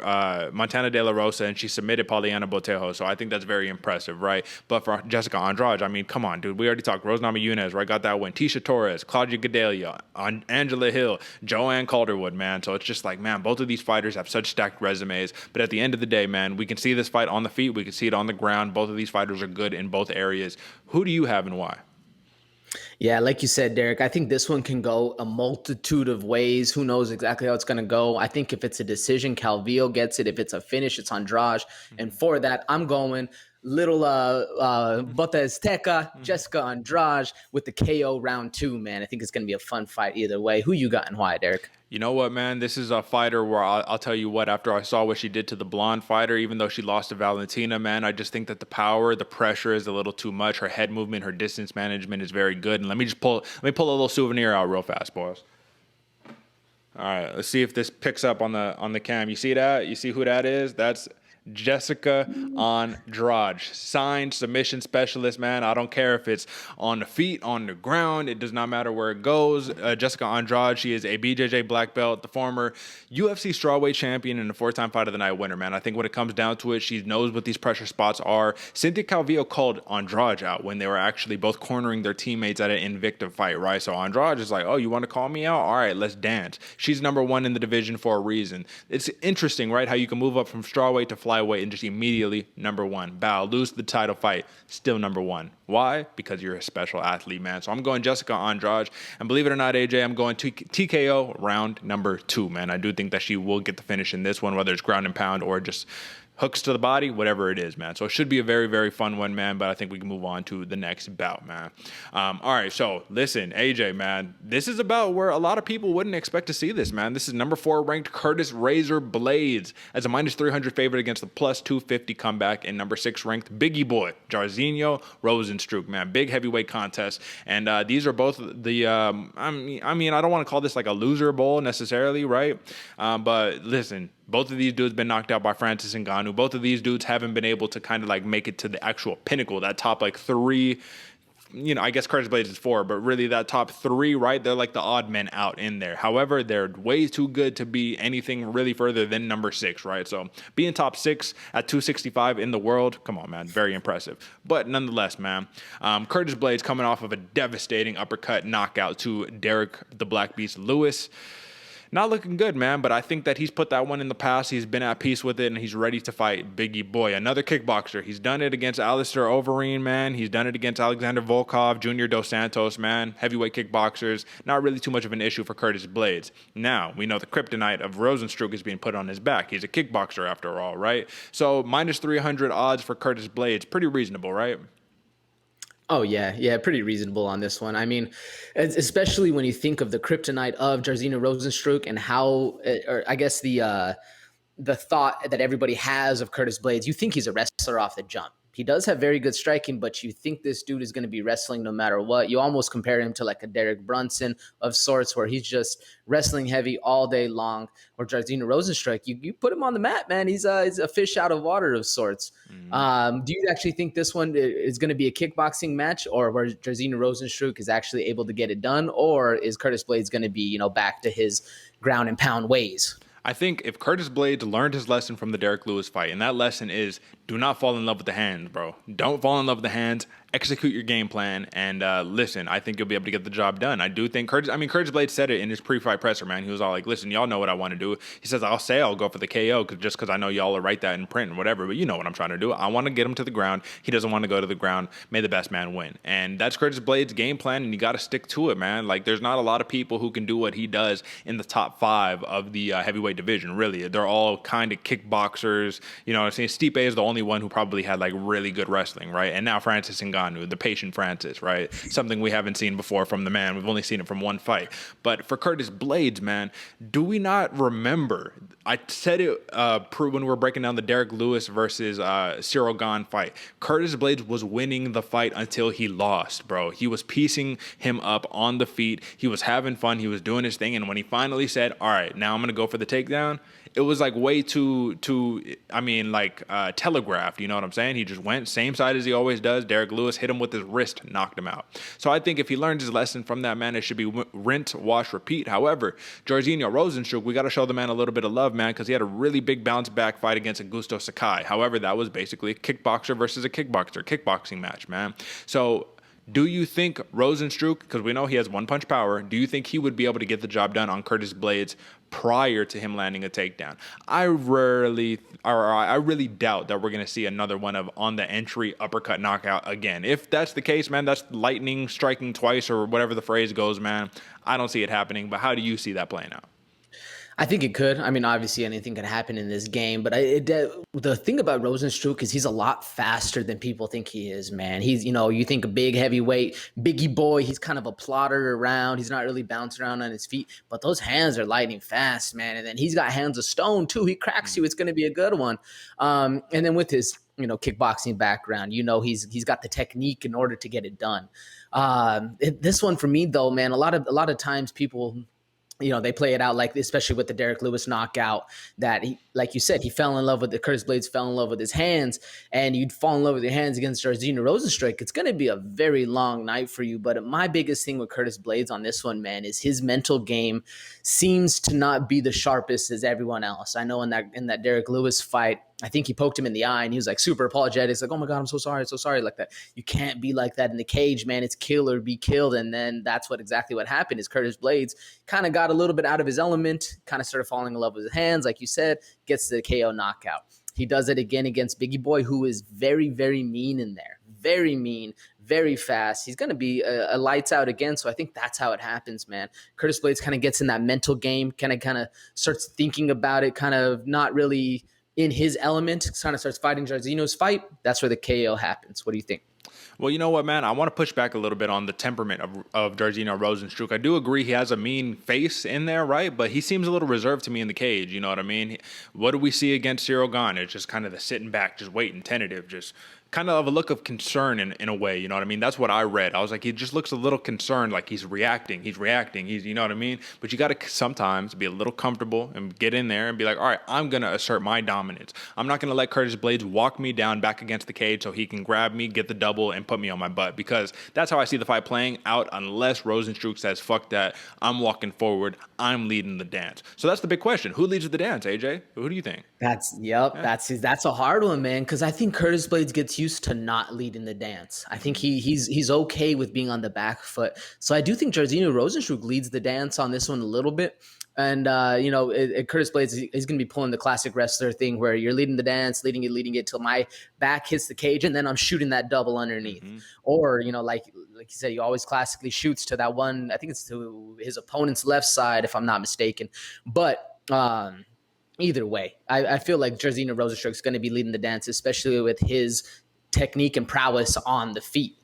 Speaker 1: Montana De La Rosa, and she submitted Poliana Botelho, so I think that's very impressive, right? But for Jessica Andrade, I mean, come on, dude, we already talked. Rose Namajunas, right, got that win. Tisha Torres, Claudia Gadelha, Angela Hill, Joanne Calderwood, man. So it's just like, man, both of these fighters have such stacked resumes, but at the end of the day, man, we can see this fight on the feet, we can see it on the ground. Both of these fighters are good in both areas. Who do you have and why?
Speaker 2: Yeah, like you said, Derick, I think this one can go a multitude of ways. Who knows exactly how it's going to go? I think if it's a decision, Calvillo gets it. If it's a finish, it's Andrade. And for that, I'm going little Bota Azteca, Jessica Andrade with the KO round 2, man. I think it's going to be a fun fight either way. Who you got and why, Derick?
Speaker 1: You know what, man? This is a fighter where I'll tell you what, after I saw what she did to the blonde fighter, even though she lost to Valentina, man, I just think that the power, the pressure is a little too much. Her head movement, her distance management is very good. And let me pull a little souvenir out real fast, boys. All right, let's see if this picks up on the cam. You see that? You see who that is? That's Jessica Andrade, signed submission specialist, man. I don't care if it's on the feet, on the ground. It does not matter where it goes. Jessica Andrade, she is a BJJ black belt, the former UFC strawweight champion and a 4-time Fight of the Night winner, man. I think when it comes down to it, she knows what these pressure spots are. Cynthia Calvillo called Andrade out when they were actually both cornering their teammates at an Invicta fight, right? So Andrade is like, oh, you want to call me out? All right, let's dance. She's number 1 in the division for a reason. It's interesting, right, how you can move up from strawweight to flyweight and just immediately number 1. Bow, lose the title fight, still number 1. Why? Because you're a special athlete, man. So I'm going Jessica Andrade, and believe it or not, AJ, I'm going TKO round number 2, man. I do think that she will get the finish in this one, whether it's ground and pound or just hooks to the body, whatever it is, man. So it should be a very, very fun one, man, but I think we can move on to the next bout, man. All right, so listen, AJ, man, this is about where a lot of people wouldn't expect to see this, man. This is number 4 ranked Curtis Razor Blaydes as a minus 300 favorite against the plus 250 comeback, and number 6 ranked Biggie Boy, Jairzinho Rozenstruik, man. Big heavyweight contest, and these are both the, I mean, I don't want to call this like a loser bowl necessarily, right? But listen, Both of these dudes been knocked out by Francis Ngannou. Both of these dudes haven't been able to kind of like make it to the actual pinnacle, that top like 3. You know, I guess Curtis Blaydes is 4, but really that top 3, right? They're like the odd men out in there. However, they're way too good to be anything really further than number 6, right? So being top 6 at 265 in the world, come on, man, very impressive. But nonetheless, man, Curtis Blaydes coming off of a devastating uppercut knockout to Derick the Black Beast Lewis. Not looking good, man, but I think that he's put that one in the past. He's been at peace with it, and he's ready to fight Biggie Boy, another kickboxer. He's done it against Alistair Overeem, man. He's done it against Alexander Volkov, Junior Dos Santos, man. Heavyweight kickboxers, not really too much of an issue for Curtis Blaydes. Now, we know the kryptonite of Rozenstruik is being put on his back. He's a kickboxer after all, right? So minus 300 odds for Curtis Blaydes, pretty reasonable, right?
Speaker 2: Oh, yeah, pretty reasonable on this one. I mean, especially when you think of the kryptonite of Jairzinho Rozenstruik and how, or I guess the thought that everybody has of Curtis Blaydes, you think he's a wrestler off the jump. He does have very good striking, but you think this dude is going to be wrestling no matter what. You almost compare him to like a Derek Brunson of sorts, where he's just wrestling heavy all day long. Or Jairzinho Rozenstruik, you put him on the mat, man. He's a fish out of water of sorts. Do you actually think this one is going to be a kickboxing match, or where Jairzinho Rozenstruik is actually able to get it done, or is Curtis Blaydes going to be, back to his ground and pound ways?
Speaker 1: I think if Curtis Blaydes learned his lesson from the Derrick Lewis fight, and that lesson is do not fall in love with the hands, bro. Don't fall in love with the hands. Execute your game plan, and listen, I think you'll be able to get the job done. I do think Curtis Blaydes said it in his pre-fight presser, man. He was all like, listen, y'all know what I want to do. He says, I'll go for the KO just because I know y'all will write that in print and whatever, but you know what I'm trying to do. I want to get him to the ground. He doesn't want to go to the ground. May the best man win. And that's Curtis Blaydes' game plan, and you got to stick to it, man. Like, there's not a lot of people who can do what he does in the top 5 of the heavyweight division, really. They're all kind of kickboxers. You know what I'm saying? Stipe is the only one who probably had, like, really good wrestling, right? And now Francis Ngannou, the patient Francis, right? Something we haven't seen before from the man. We've only seen it from one fight. But for Curtis Blaydes, man, do we not remember? I said it when we were breaking down the Derrick Lewis versus Cyril Gane fight. Curtis Blaydes was winning the fight until he lost, bro. He was piecing him up on the feet. He was having fun. He was doing his thing. And when he finally said, all right, now I'm going to go for the takedown, it was like way too telegraphed. You know what I'm saying? He just went same side as he always does. Derrick Lewis hit him with his wrist, knocked him out. So I think if he learned his lesson from that, man, it should be rinse, wash, repeat. However, Jairzinho Rozenstruik, we got to show the man a little bit of love, man, because he had a really big bounce back fight against Augusto Sakai. However, that was basically a kickboxer versus a kickboxing match, man. So do you think Rozenstruik, because we know he has one punch power, do you think he would be able to get the job done on Curtis Blaydes prior to him landing a takedown? I really doubt that we're going to see another one of on the entry uppercut knockout again. If that's the case, man, that's lightning striking twice or whatever the phrase goes, man. I don't see it happening, but how do you see that playing out?
Speaker 2: I think it could. I mean, obviously anything could happen in this game, but the thing about Rozenstruik is he's a lot faster than people think he is, man. He's, you think a big heavyweight, Biggie Boy, he's kind of a plotter around. He's not really bouncing around on his feet, but those hands are lightning fast, man. And then he's got hands of stone too. He cracks you. It's going to be a good one. And then with his, kickboxing background, he's got the technique in order to get it done. This one for me though, man, a lot of times people, they play it out like, especially with the Derrick Lewis knockout, that he, like you said, he fell in love with Curtis Blaydes fell in love with his hands, and you'd fall in love with your hands against Jairzinho Rozenstruik. It's going to be a very long night for you. But my biggest thing with Curtis Blaydes on this one, man, is his mental game seems to not be the sharpest as everyone else. I know in that Derrick Lewis fight, I think he poked him in the eye and he was like super apologetic. It's like, oh my God, I'm so sorry like that. You can't be like that in the cage, man. It's kill or be killed. And then that's exactly what happened is Curtis Blaydes kind of got a little bit out of his element, kind of started falling in love with his hands. Like you said, gets the KO knockout. He does it again against Biggie Boy, who is very, very mean in there. Very mean, very fast. He's going to be a lights out again. So I think that's how it happens, man. Curtis Blaydes kind of gets in that mental game, kind of starts thinking about it, kind of not really in his element, kind of starts fighting Jairzinho's fight. That's where the KO happens. What do you think?
Speaker 1: Well, you know what, man? I want to push back a little bit on the temperament of Jairzinho Rozenstruik. I do agree he has a mean face in there, right? But he seems a little reserved to me in the cage, you know what I mean? What do we see against Cyril Gane? It's just kind of the sitting back, just waiting, tentative, just kind of a look of concern in a way, you know what I mean? That's what I read. I was like, he just looks a little concerned, like he's reacting, you know what I mean? But you got to sometimes be a little comfortable and get in there and be like, all right, I'm going to assert my dominance. I'm not going to let Curtis Blaydes walk me down back against the cage so he can grab me, get the double, and put me on my butt, because that's how I see the fight playing out, unless Rozenstruik says, fuck that, I'm walking forward, I'm leading the dance. So that's the big question. Who leads the dance, AJ? Who do you think?
Speaker 2: That's a hard one, man, because I think Curtis Blaydes gets used to not leading the dance. I think he's okay with being on the back foot. So I do think Jairzinho Rozenstruik leads the dance on this one a little bit. And, Curtis Blaydes is going to be pulling the classic wrestler thing where you're leading the dance, leading it till my back hits the cage, and then I'm shooting that double underneath. Mm-hmm. Or, like you said, he always classically shoots to that one, I think it's to his opponent's left side, if I'm not mistaken. But either way, I feel like Jairzinho Rozenstruik is going to be leading the dance, especially with his technique and prowess on the feet.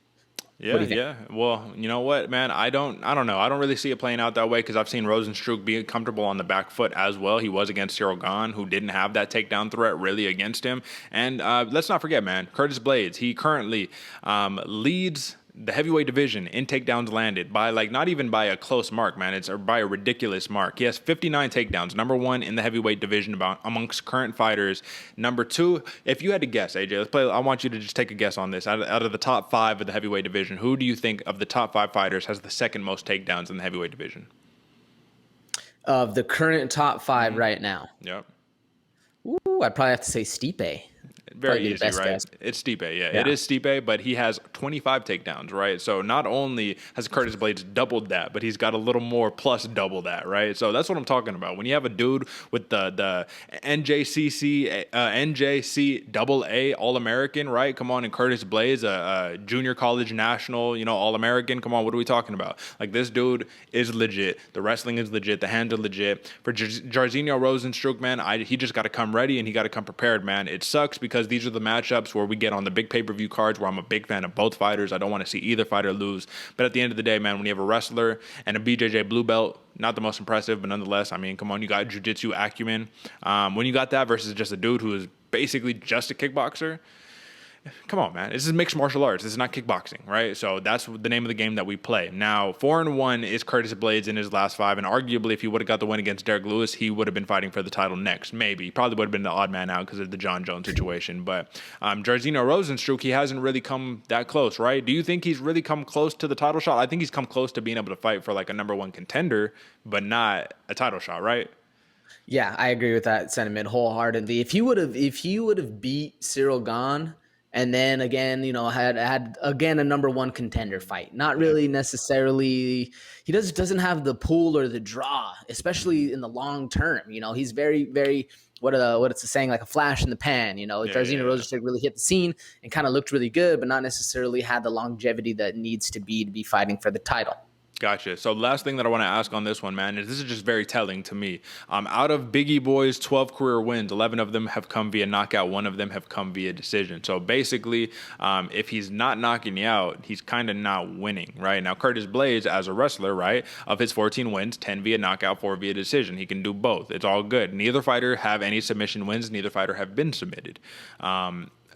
Speaker 1: Yeah. Well, you know what, man? I don't know. I don't really see it playing out that way, because I've seen Rozenstruik be comfortable on the back foot as well. He was against Cyril Gane, who didn't have that takedown threat really against him. And let's not forget, man, Curtis Blaydes, he currently leads the heavyweight division in takedowns landed by, like, not even by a close mark, man. It's by a ridiculous mark. He has 59 takedowns, number one in the heavyweight division amongst current fighters. Number two, if you had to guess, AJ, let's play. I want you to just take a guess on this. Out of the top five of the heavyweight division, who do you think of the top five fighters has the second most takedowns in the heavyweight division?
Speaker 2: Of the current top five right now?
Speaker 1: Yep.
Speaker 2: Ooh, I'd probably have to say Stipe.
Speaker 1: Very easy, right? Guess. It's Stipe, yeah. It is Stipe, but he has 25 takedowns, right? So not only has Curtis Blaydes doubled that, but he's got a little more plus double that, right? So that's what I'm talking about. When you have a dude with the NJC double A All-American, right? Come on, and Curtis Blaydes, a junior college national, All-American. Come on, what are we talking about? Like, this dude is legit. The wrestling is legit. The hands are legit. For Jairzinho Rozenstruik, man, he just got to come ready and he got to come prepared, man. It sucks because these are the matchups where we get on the big pay-per-view cards where I'm a big fan of both fighters. I don't want to see either fighter lose. But at the end of the day, man, when you have a wrestler and a BJJ blue belt, not the most impressive, but nonetheless, I mean, come on, you got jiu-jitsu acumen. When you got that versus just a dude who is basically just a kickboxer, come on, man. This is mixed martial arts. This is not kickboxing, right? So that's the name of the game that we play. Now, 4-1 is Curtis Blaydes in his last five, and arguably, if he would have got the win against Derrick Lewis, he would have been fighting for the title next. Maybe. He probably would have been the odd man out because of the John Jones situation. But Jairzinho Rozenstruik, he hasn't really come that close, right? Do you think he's really come close to the title shot? I think he's come close to being able to fight for like a number one contender, but not a title shot, right?
Speaker 2: Yeah, I agree with that sentiment wholeheartedly. If he would have beat Cyril Gane, and then again, had again a number one contender fight. Not really necessarily. He doesn't have the pull or the draw, especially in the long term. He's very, very what it's saying, like a flash in the pan. Jairzinho Rozenstruik really hit the scene and kind of looked really good, but not necessarily had the longevity that needs to be fighting for the title.
Speaker 1: Gotcha. So last thing that I want to ask on this one, man, is this is just very telling to me. Out of Biggie Boy's 12 career wins, 11 of them have come via knockout. 1 of them have come via decision. So basically, if he's not knocking you out, he's kind of not winning, right? Now, Curtis Blaydes, as a wrestler, right, of his 14 wins, 10 via knockout, 4 via decision. He can do both. It's all good. Neither fighter have any submission wins. Neither fighter have been submitted.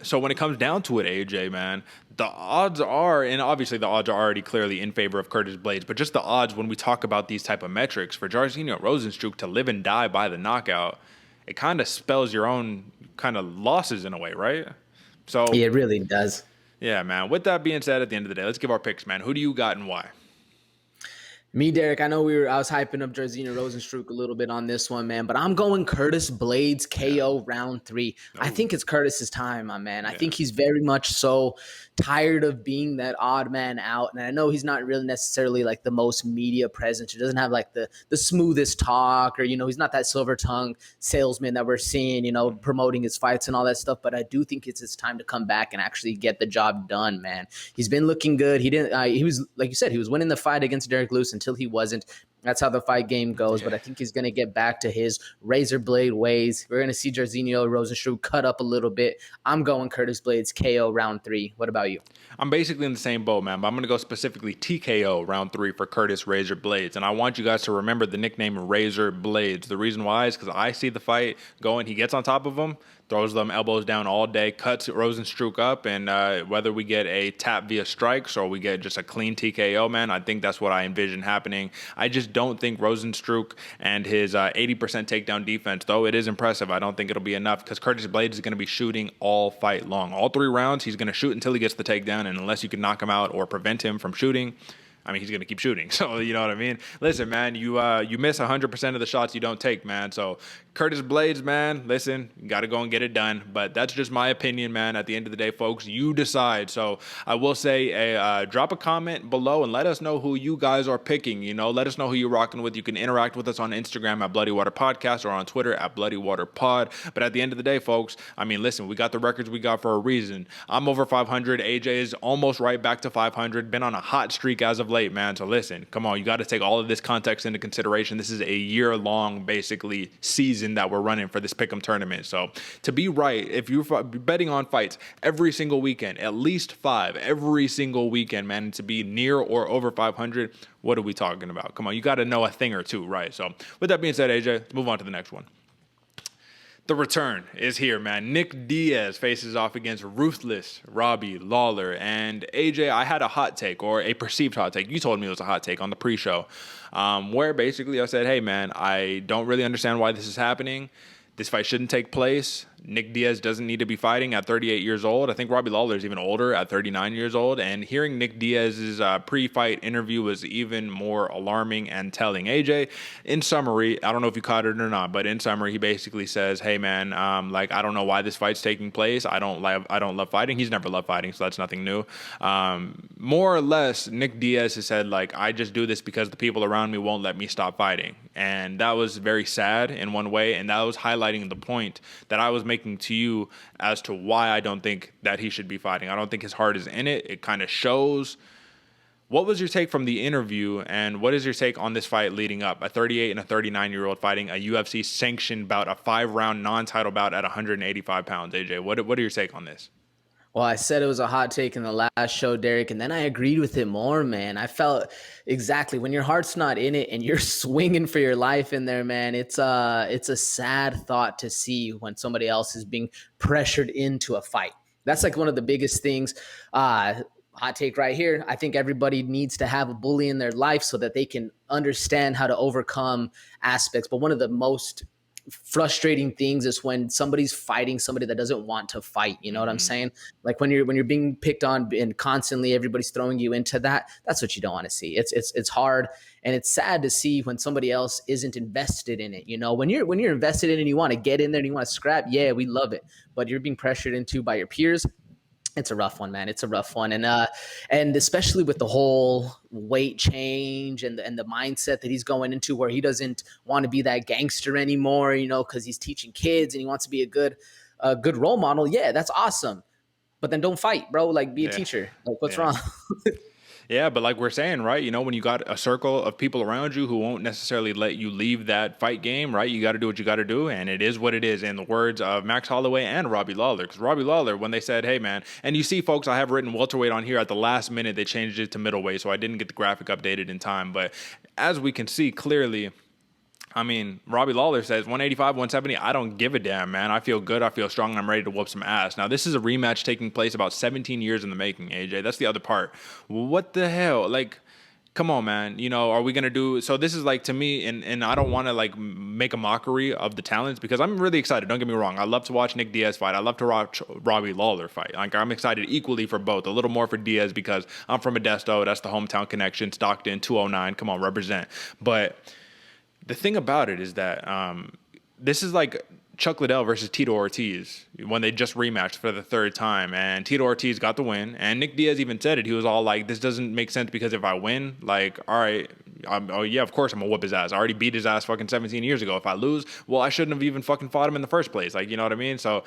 Speaker 1: So when it comes down to it, AJ, man, the odds are, and obviously the odds are already clearly in favor of Curtis Blaydes, but just the odds when we talk about these type of metrics, for Jairzinho Rozenstruik to live and die by the knockout, it kind of spells your own kind of losses in a way, right? So
Speaker 2: yeah, it really does.
Speaker 1: Yeah, man. With that being said, at the end of the day, let's give our picks, man. Who do you got and why?
Speaker 2: Me, Derick, I know I was hyping up Jairzinho Rozenstruik a little bit on this one, man, but I'm going Curtis Blaydes KO round 3. I think it's Curtis's time, my man. I think he's very much so tired of being that odd man out. And I know he's not really necessarily like the most media presence. He doesn't have like the smoothest talk, or, he's not that silver tongue salesman that we're seeing, promoting his fights and all that stuff. But I do think it's his time to come back and actually get the job done, man. He's been looking good. He was, like you said, he was winning the fight against Derrick Lewis until he wasn't. That's how the fight game goes, but I think he's going to get back to his razor blade ways. We're going to see Jairzinho Rozenstruik cut up a little bit. I'm going Curtis Blaydes KO round 3. What about you?
Speaker 1: I'm basically in the same boat, man, but I'm going to go specifically TKO round 3 for Curtis Razor Blaydes. And I want you guys to remember the nickname Razor Blaydes. The reason why is because I see the fight going, he gets on top of him. throws them elbows down all day, cuts Rozenstruik up, and whether we get a tap via strikes or we get just a clean TKO, man, I think that's what I envision happening. I just don't think Rozenstruik and his 80% takedown defense, though it is impressive, I don't think it'll be enough because Curtis Blaydes is going to be shooting all fight long. All 3 rounds, he's going to shoot until he gets the takedown, and unless you can knock him out or prevent him from shooting, I mean, he's going to keep shooting. So, you know what I mean? Listen, man, you miss 100% of the shots you don't take, man. So, Curtis Blaydes, man, listen, you got to go and get it done. But that's just my opinion, man. At the end of the day, folks, you decide. So, I will say, drop a comment below and let us know who you guys are picking. You know, let us know who you're rocking with. You can interact with us on Instagram at Bloody Water Podcast or on Twitter at Bloody Water Pod. But at the end of the day, folks, I mean, listen, we got the records we got for a reason. I'm over 500. AJ is almost right back to 500. Been on a hot streak as of late, man. So listen, come on, you got to take all of this context into consideration. This is a year-long, basically, season that we're running for this Pick'em tournament. So to be right, if you're betting on fights every single weekend, at least 5 every single weekend, man, and to be near or over 500, what are we talking about? Come on, you got to know a thing or two, right? So with that being said, AJ, let's move on to the next one. The return is here, man. Nick Diaz faces off against Ruthless Robbie Lawler. And AJ, I had a hot take, or a perceived hot take. You told me it was a hot take on the pre-show, where basically I said, hey, man, I don't really understand why this is happening. This fight shouldn't take place. Nick Diaz doesn't need to be fighting at 38 years old. I think Robbie Lawler is even older at 39 years old. And hearing Nick Diaz's pre-fight interview was even more alarming and telling. AJ, in summary, I don't know if you caught it or not, but in summary, he basically says, hey, man, like, I don't know why this fight's taking place. I don't love fighting. He's never loved fighting, so that's nothing new. More or less, Nick Diaz has said, like, I just do this because the people around me won't let me stop fighting. And that was very sad in one way, and that was highlighting the point that I was making to you as to why I don't think that he should be fighting. I don't think his heart is in it. It kind of shows. What was your take from the interview, and what is your take on this fight leading up? A 38 and a 39-year-old fighting a UFC sanctioned bout, a 5-round non-title bout at 185 pounds. AJ, what are your take on this?
Speaker 2: Well, I said it was a hot take in the last show, Derick, and then I agreed with it more, man. I felt exactly when your heart's not in it and you're swinging for your life in there, man. It's a sad thought to see when somebody else is being pressured into a fight. That's like one of the biggest things. Hot take right here. I think everybody needs to have a bully in their life so that they can understand how to overcome aspects. But one of the most frustrating things is when somebody's fighting somebody that doesn't want to fight. You know what I'm saying? Like when you're being picked on and constantly everybody's throwing you into that, that's what you don't want to see. It's hard, and it's sad to see when somebody else isn't invested in it. You know, when you're invested in it and you want to get in there and you want to scrap, yeah, we love it. But you're being pressured into by your peers. It's a rough one, man. It's a rough one. And especially with the whole weight change and the mindset that he's going into where he doesn't want to be that gangster anymore, you know, because he's teaching kids and he wants to be a good role model. Yeah, that's awesome. But then don't fight, bro. Like, be a teacher. Like, what's wrong?
Speaker 1: Yeah, but like we're saying, right, you know, when you got a circle of people around you who won't necessarily let you leave that fight game, right, you got to do what you got to do, and it is what it is, in the words of Max Holloway and Robbie Lawler. Because Robbie Lawler, when they said, hey, man, and you see, folks, I have written welterweight on here at the last minute. They changed it to middleweight, so I didn't get the graphic updated in time. But as we can see clearly, I mean, Robbie Lawler says 185, 170, I don't give a damn, man. I feel good. I feel strong, and I'm ready to whoop some ass. Now, this is a rematch taking place about 17 years in the making, AJ. That's the other part. What the hell? Like, come on, man. You know, are we going to do... So this is like, to me, and I don't want to, like, make a mockery of the talents because I'm really excited. Don't get me wrong. I love to watch Nick Diaz fight. I love to watch Robbie Lawler fight. Like, I'm excited equally for both. A little more for Diaz because I'm from Modesto. That's the hometown connection. Stockton, 209. Come on, represent. But... the thing about it is that this is like Chuck Liddell versus Tito Ortiz when they just rematched for the third time, and Tito Ortiz got the win, and Nick Diaz even said it. He was all like, this doesn't make sense because if I win, like, all right, oh yeah, of course I'm gonna whoop his ass. I already beat his ass fucking 17 years ago. If I lose, well, I shouldn't have even fucking fought him in the first place. Like, you know what I mean? So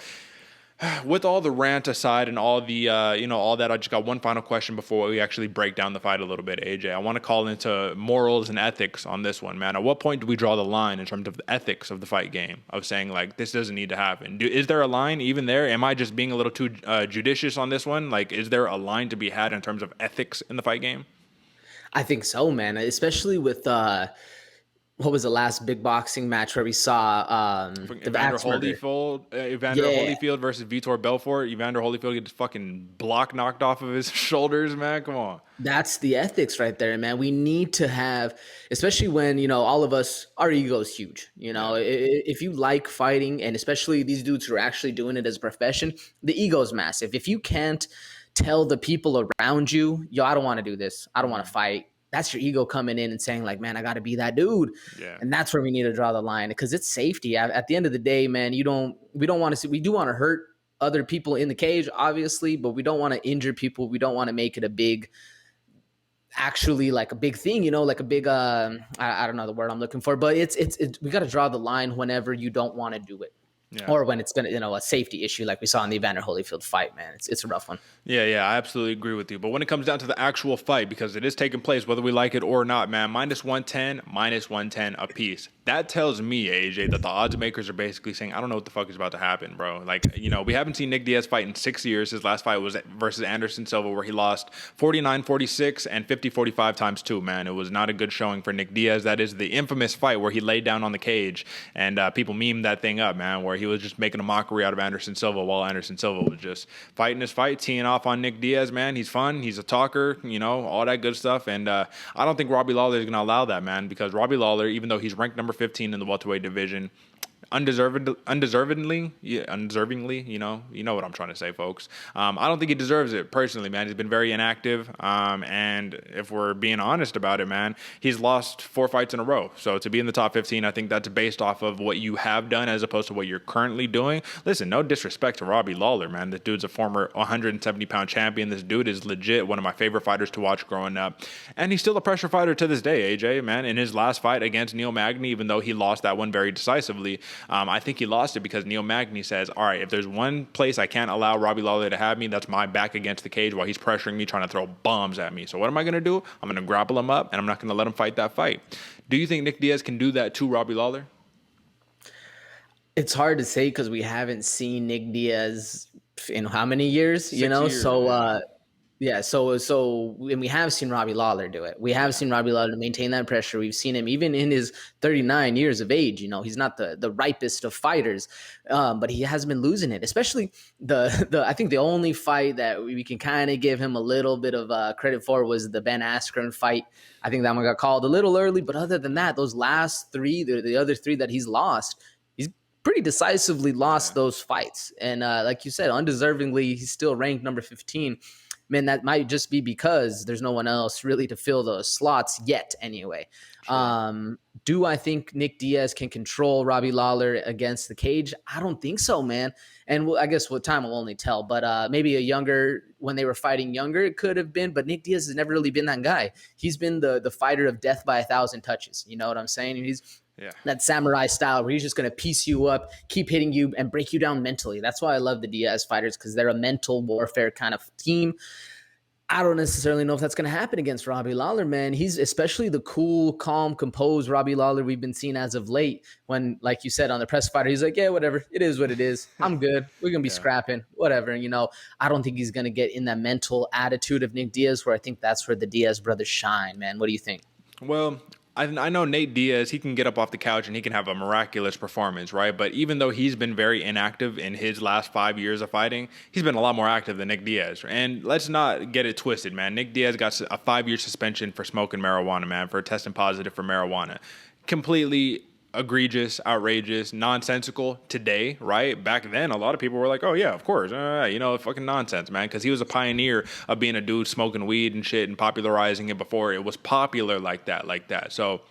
Speaker 1: with all the rant aside and all the, all that, I just got one final question before we actually break down the fight a little bit, AJ. I want to call into morals and ethics on this one, man. At what point do we draw the line in terms of the ethics of the fight game, of saying, like, this doesn't need to happen? Is there a line even there? Am I just being a little too judicious on this one? Like, is there a line to be had in terms of ethics in the fight game?
Speaker 2: I think so, man, especially with what was the last big boxing match where we saw the
Speaker 1: Evander
Speaker 2: axe murder?
Speaker 1: Holyfield versus Vitor Belfort. Evander Holyfield gets fucking block knocked off of his shoulders, man. Come on.
Speaker 2: That's the ethics right there, man. We need to have, especially when, all of us, our ego is huge. If you like fighting, and especially these dudes who are actually doing it as a profession, the ego is massive. If you can't tell the people around you, I don't want to do this, I don't want to fight, that's your ego coming in and saying like, man, I got to be that dude.
Speaker 1: Yeah.
Speaker 2: And that's where we need to draw the line, because it's safety. At the end of the day, man, we don't want to see, we do want to hurt other people in the cage, obviously, but we don't want to injure people. We don't want to make it a big, actually like a big thing, like a big, I don't know the word I'm looking for, but it's we got to draw the line whenever you don't want to do it. Yeah. Or when it's going to, a safety issue like we saw in the Evander Holyfield fight, man. It's a rough one.
Speaker 1: Yeah, I absolutely agree with you. But when it comes down to the actual fight, because it is taking place, whether we like it or not, man, -110, -110 apiece. That tells me, AJ, that the odds makers are basically saying, I don't know what the fuck is about to happen, bro. Like, we haven't seen Nick Diaz fight in 6 years. His last fight was versus Anderson Silva, where he lost 49-46 and 50-45 times 2, man. It was not a good showing for Nick Diaz. That is the infamous fight where he laid down on the cage, and people memed that thing up, man, where he was just making a mockery out of Anderson Silva while Anderson Silva was just fighting his fight, teeing off on Nick Diaz, man. He's fun. He's a talker, all that good stuff. And I don't think Robbie Lawler is going to allow that, man, because Robbie Lawler, even though he's ranked number 15 in the welterweight division, undeservingly, you know what I'm trying to say, folks. I don't think he deserves it personally, man. He's been very inactive, and if we're being honest about it, man, he's lost 4 fights in a row. So to be in the top 15, I think that's based off of what you have done as opposed to what you're currently doing. Listen, no disrespect to Robbie Lawler, man. This dude's a former 170-pound champion. This dude is legit one of my favorite fighters to watch growing up, and he's still a pressure fighter to this day, AJ, man. In his last fight against Neil Magny, even though he lost that one very decisively, I think he lost it because Neil Magny says, all right, if there's one place I can't allow Robbie Lawler to have me, that's my back against the cage while he's pressuring me, trying to throw bombs at me. So what am I going to do? I'm going to grapple him up, and I'm not going to let him fight that fight. Do you think Nick Diaz can do that to Robbie Lawler?
Speaker 2: It's hard to say because we haven't seen Nick Diaz in how many years,
Speaker 1: 6 years,
Speaker 2: so yeah, so and we have seen Robbie Lawler do it. We have seen Robbie Lawler maintain that pressure. We've seen him even in his 39 years of age. He's not the ripest of fighters, but he has been losing it. Especially I think the only fight that we can kind of give him a little bit of credit for was the Ben Askren fight. I think that one got called a little early, but other than that, those last 3, the other 3 that he's lost, he's pretty decisively lost those fights. And like you said, undeservingly, he's still ranked number 15. Man, that might just be because there's no one else really to fill those slots yet anyway. Sure. Do I think Nick Diaz can control Robbie Lawler against the cage? I don't think so, man. And I guess time will only tell. But maybe when they were fighting younger, it could have been. But Nick Diaz has never really been that guy. He's been the fighter of death by 1,000 touches. You know what I'm saying? He's that samurai style where he's just going to piece you up, keep hitting you, and break you down mentally. That's why I love the Diaz fighters, because they're a mental warfare kind of team. I don't necessarily know if that's going to happen against Robbie Lawler, man. He's especially the cool, calm, composed Robbie Lawler we've been seeing as of late. When, like you said, on the press fighter, he's like, yeah, whatever. It is what it is. I'm good. We're going to be scrapping, whatever. I don't think he's going to get in that mental attitude of Nick Diaz, where I think that's where the Diaz brothers shine, man. What do you think?
Speaker 1: Well, I know Nate Diaz, he can get up off the couch and he can have a miraculous performance, right? But even though he's been very inactive in his last 5 years of fighting, he's been a lot more active than Nick Diaz. And let's not get it twisted, man. Nick Diaz got a 5-year suspension for smoking marijuana, man, for testing positive for marijuana. Completely egregious, outrageous, nonsensical today, right? Back then, a lot of people were like, oh, yeah, of course. Fucking nonsense, man, because he was a pioneer of being a dude smoking weed and shit and popularizing it before it was popular like that. So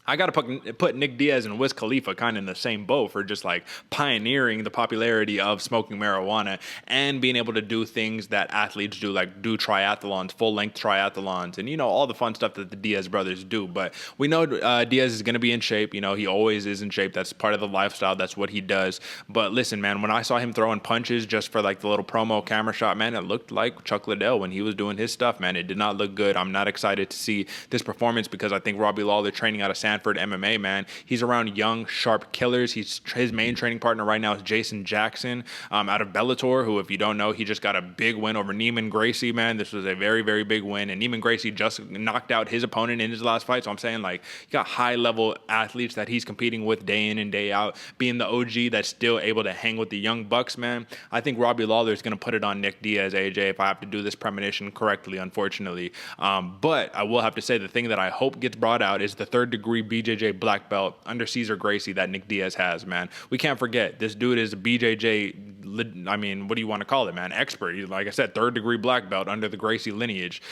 Speaker 1: I got to put Nick Diaz and Wiz Khalifa kind of in the same boat for just like pioneering the popularity of smoking marijuana and being able to do things that athletes do, like do triathlons, full-length triathlons, and, all the fun stuff that the Diaz brothers do. But we know Diaz is going to be in shape. He always is in shape. That's part of the lifestyle. That's what he does. But listen, man, when I saw him throwing punches just for like the little promo camera shot, man, it looked like Chuck Liddell when he was doing his stuff, man. It did not look good. I'm not excited to see this performance because I think Robbie Lawler, training out of San Stanford MMA, man. He's around young, sharp killers. His main training partner right now is Jason Jackson out of Bellator, who, if you don't know, he just got a big win over Neiman Gracie, man. This was a very, very big win, and Neiman Gracie just knocked out his opponent in his last fight. So I'm saying, like, you got high-level athletes that he's competing with day in and day out, being the OG that's still able to hang with the young bucks, man. I think Robbie Lawler is going to put it on Nick Diaz, AJ, if I have to do this premonition correctly, unfortunately. But I will have to say the thing that I hope gets brought out is the third-degree BJJ black belt under Cesar Gracie that Nick Diaz has, man. We can't forget, this dude is a BJJ, I mean, what do you want to call it, man? Expert. He's, like I said, third-degree black belt under the Gracie lineage.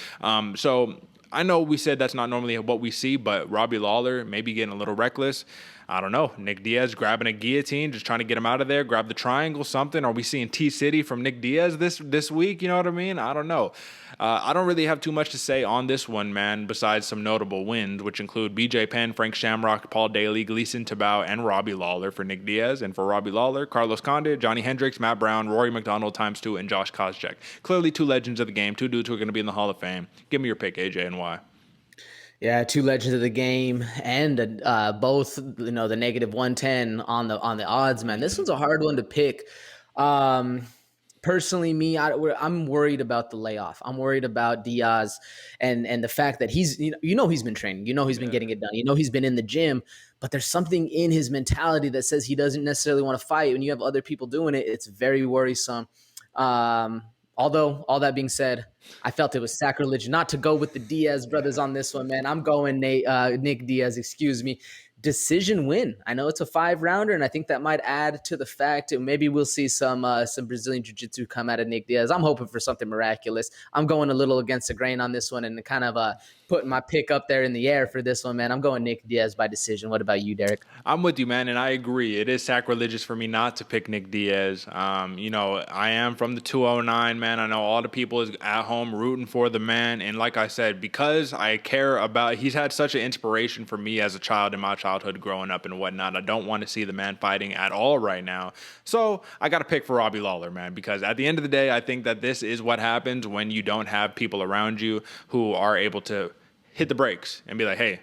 Speaker 1: So I know we said that's not normally what we see, but Robbie Lawler maybe getting a little reckless. I don't know. Nick Diaz grabbing a guillotine, just trying to get him out of there, grab the triangle, something. Are we seeing T-City from Nick Diaz this week? You know what I mean? I don't know. I don't really have too much to say on this one, man, besides some notable wins, which include BJ Penn, Frank Shamrock, Paul Daly, Gleason Tibau, and Robbie Lawler for Nick Diaz. And for Robbie Lawler, Carlos Condit, Johnny Hendricks, Matt Brown, Rory McDonald ×2, and Josh Koscheck. Clearly two legends of the game, two dudes who are going to be in the Hall of Fame. Give me your pick, AJ, and why.
Speaker 2: Yeah, two legends of the game, and both, the -110 on the odds, man. This one's a hard one to pick. Personally, I'm worried about the layoff. I'm worried about Diaz and the fact that he's he's been training, he's been getting it done, he's been in the gym, but there's something in his mentality that says he doesn't necessarily want to fight. When you have other people doing it, it's very worrisome. Although, all that being said, I felt it was sacrilege not to go with the Diaz brothers on this one, man. I'm going Nick Diaz, decision win. I know it's a 5-rounder, and I think that might add to the fact, and maybe we'll see some Brazilian Jiu-Jitsu come out of Nick Diaz. I'm hoping for something miraculous. I'm going a little against the grain on this one and kind of putting my pick up there in the air for this one, man. I'm going Nick Diaz by decision. What about you, Derick?
Speaker 1: I'm with you, man, and I agree. It is sacrilegious for me not to pick Nick Diaz. I am from the 209, man. I know all the people is at home rooting for the man, and like I said, because I care about, he's had such an inspiration for me as a child in my childhood growing up and whatnot. I don't want to see the man fighting at all right now. So I got to pick for Robbie Lawler, man, because at the end of the day, I think that this is what happens when you don't have people around you who are able to hit the brakes and be like, hey,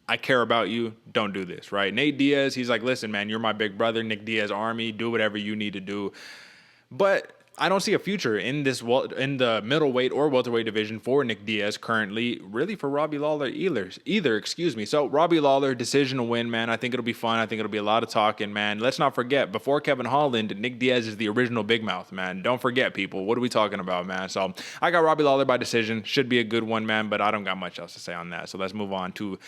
Speaker 1: I care about you. Don't do this, right? Nate Diaz, he's like, listen, man, you're my big brother. Nick Diaz Army, do whatever you need to do. But I don't see a future in the middleweight or welterweight division for Nick Diaz currently, really for Robbie Lawler either. So Robbie Lawler, decision win, man. I think it'll be fun. I think it'll be a lot of talking, man. Let's not forget, before Kevin Holland, Nick Diaz is the original big mouth, man. Don't forget, people. What are we talking about, man? So I got Robbie Lawler by decision. Should be a good one, man, but I don't got much else to say on that. So let's move on to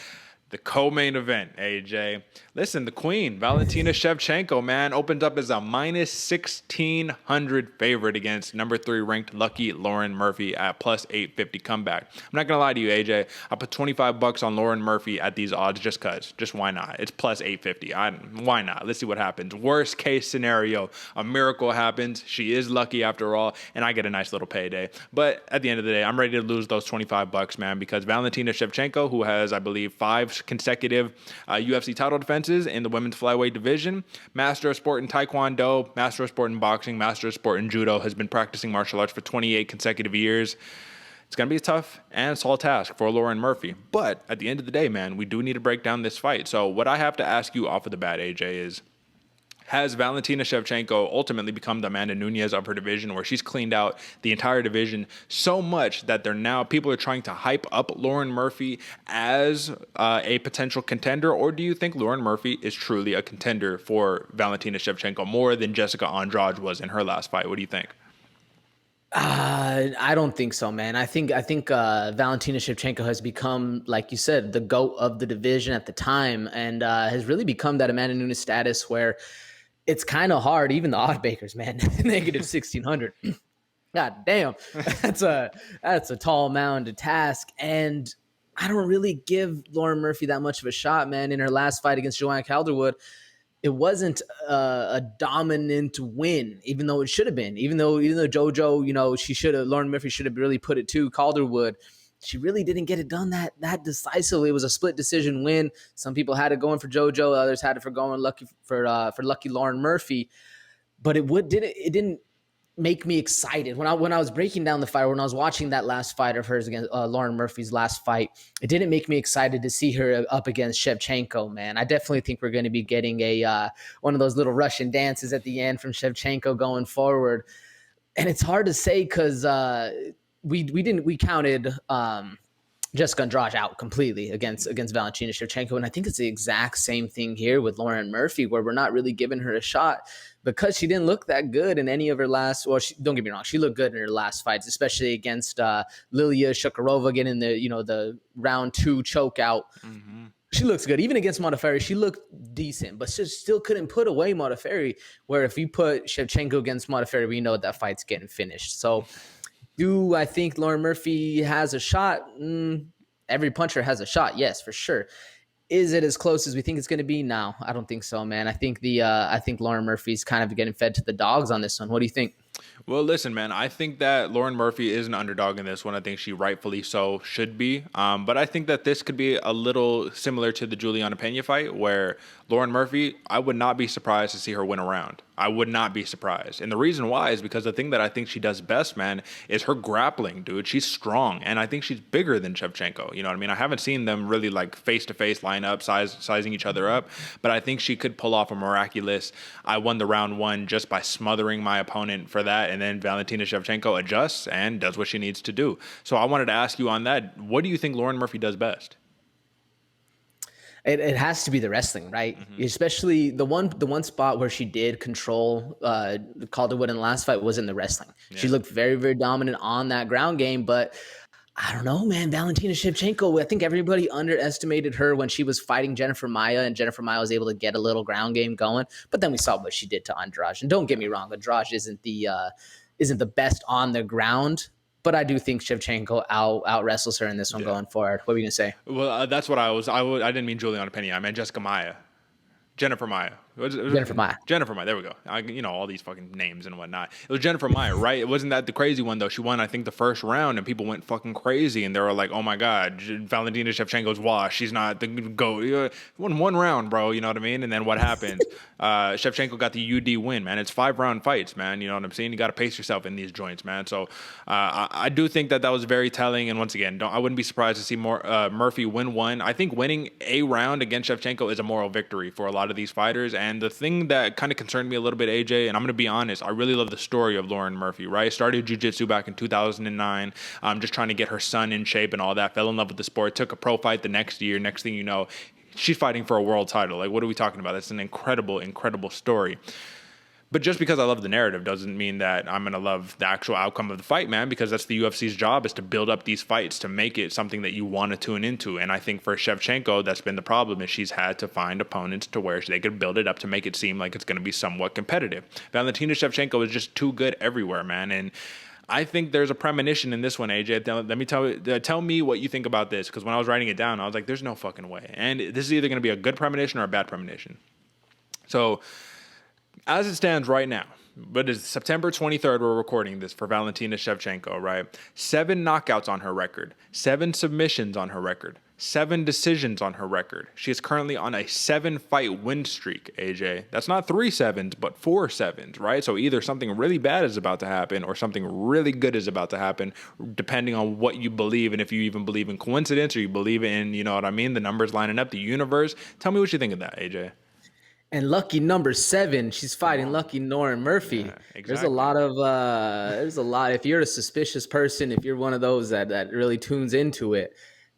Speaker 1: the co-main event, AJ. Listen, the queen, Valentina Shevchenko, man, opened up as a -1,600 favorite against number 3 ranked lucky Lauren Murphy at +850 comeback. I'm not going to lie to you, AJ. I put $25 on Lauren Murphy at these odds just because. Just why not? It's +850. Why not? Let's see what happens. Worst case scenario, a miracle happens. She is lucky after all, and I get a nice little payday. But at the end of the day, I'm ready to lose those $25, man, because Valentina Shevchenko, who has, I believe, 5 consecutive UFC title defenses in the women's flyweight division, master of sport in taekwondo, master of sport in boxing, master of sport in judo, has been practicing martial arts for 28 consecutive years. It's going to be a tough and tall task for Lauren Murphy. But at the end of the day, man, we do need to break down this fight. So what I have to ask you off of the bat, AJ, is, has Valentina Shevchenko ultimately become the Amanda Nunes of her division, where she's cleaned out the entire division so much that people are trying to hype up Lauren Murphy as a potential contender? Or do you think Lauren Murphy is truly a contender for Valentina Shevchenko more than Jessica Andrade was in her last fight? What do you think?
Speaker 2: I don't think so, man. I think Valentina Shevchenko has become, like you said, the GOAT of the division at the time, and has really become that Amanda Nunes status where it's kind of hard, even the odd bakers, man, -1,600. God damn, that's a tall mound to task. And I don't really give Lauren Murphy that much of a shot, man. In her last fight against Joanna Calderwood, it wasn't a dominant win, even though it should have been. Even though JoJo, Lauren Murphy should have really put it to Calderwood. She really didn't get it done that decisively. It was a split decision win. Some people had it going for JoJo, others had it for going lucky for lucky Lauren Murphy. But it didn't make me excited. When I was breaking down the fight, when I was watching that last fight of hers against Lauren Murphy's last fight, it didn't make me excited to see her up against Shevchenko, man. I definitely think we're going to be getting a one of those little Russian dances at the end from Shevchenko going forward. And it's hard to say because we counted Jessica Andrade out completely against Valentina Shevchenko. And I think it's the exact same thing here with Lauren Murphy, where we're not really giving her a shot because she didn't look that good in any of her last, don't get me wrong, she looked good in her last fights, especially against Lilia Shakarova getting the round 2 choke out. Mm-hmm. She looks good. Even against Modafferi, she looked decent, but she still couldn't put away Modafferi, where if you put Shevchenko against Modafferi, we know that fight's getting finished. So do I think Lauren Murphy has a shot? Every puncher has a shot, yes, for sure. Is it as close as we think it's going to be? No, I don't think so, man. I think Lauren Murphy's kind of getting fed to the dogs on this one. What do you think?
Speaker 1: Well, listen, man, I think that Lauren Murphy is an underdog in this one. I think she rightfully so should be. But I think that this could be a little similar to the Juliana Pena fight, where Lauren Murphy, I would not be surprised to see her win a round. I would not be surprised. And the reason why is because the thing that I think she does best, man, is her grappling, dude. She's strong, and I think she's bigger than Shevchenko. You know what I mean? I haven't seen them really like face-to-face line up, sizing each other up, but I think she could pull off a miraculous, I won the round 1 just by smothering my opponent for that, and then Valentina Shevchenko adjusts and does what she needs to do. So I wanted to ask you on that, what do you think Lauren Murphy does best?
Speaker 2: It has to be the wrestling, right? Mm-hmm. Especially the one spot where she did control Calderwood in the last fight was in the wrestling. Yeah. She looked very, very dominant on that ground game, but I don't know, man. Valentina Shevchenko, I think everybody underestimated her when she was fighting Jennifer Maia, and Jennifer Maia was able to get a little ground game going. But then we saw what she did to Andrade. And don't get me wrong, Andrade isn't the best on the ground. But I do think Shevchenko out wrestles her in this one going forward. What were you gonna say?
Speaker 1: Well, that's what I didn't mean Juliana Pena. I meant Jessica Maia. Jennifer Maia.
Speaker 2: Jennifer Maia.
Speaker 1: Jennifer Maia. There we go. All these fucking names and whatnot. It was Jennifer Maia, right? It wasn't that the crazy one, though. She won, I think, the first round, and people went fucking crazy, and they were like, oh, my God, Valentina Shevchenko's washed. She's not the GOAT. Won one round, bro. You know what I mean? And then what happens? Shevchenko got the UD win, man. It's 5-round fights, man. You know what I'm saying? You got to pace yourself in these joints, man. So I do think that was very telling. And once again, I wouldn't be surprised to see Murphy win one. I think winning a round against Shevchenko is a moral victory for a lot of these fighters. And the thing that kind of concerned me a little bit, AJ, and I'm going to be honest, I really love the story of Lauren Murphy, right? Started jiu-jitsu back in 2009, just trying to get her son in shape and all that, fell in love with the sport, took a pro fight the next year. Next thing you know, she's fighting for a world title. Like, what are we talking about? It's an incredible, incredible story. But just because I love the narrative doesn't mean that I'm going to love the actual outcome of the fight, man, because that's the UFC's job, is to build up these fights, to make it something that you want to tune into. And I think for Shevchenko, that's been the problem, is she's had to find opponents to where they could build it up to make it seem like it's going to be somewhat competitive. Valentina Shevchenko is just too good everywhere, man. And I think there's a premonition in this one, AJ. Let me tell me what you think about this, because when I was writing it down, I was like, there's no fucking way. And this is either going to be a good premonition or a bad premonition. So as it stands right now, but it's September 23rd, we're recording this for Valentina Shevchenko, right? 7 knockouts on her record, 7 submissions on her record, 7 decisions on her record. She is currently on a 7-fight win streak, AJ. That's not 3 sevens, but 4 sevens, right? So either something really bad is about to happen or something really good is about to happen, depending on what you believe, and if you even believe in coincidence or you believe in, you know what I mean, the numbers lining up, the universe. Tell me what you think of that, AJ.
Speaker 2: And lucky number 7, she's fighting lucky Lauren Murphy. Yeah, exactly. There's a lot. If you're a suspicious person, if you're one of those that really tunes into it,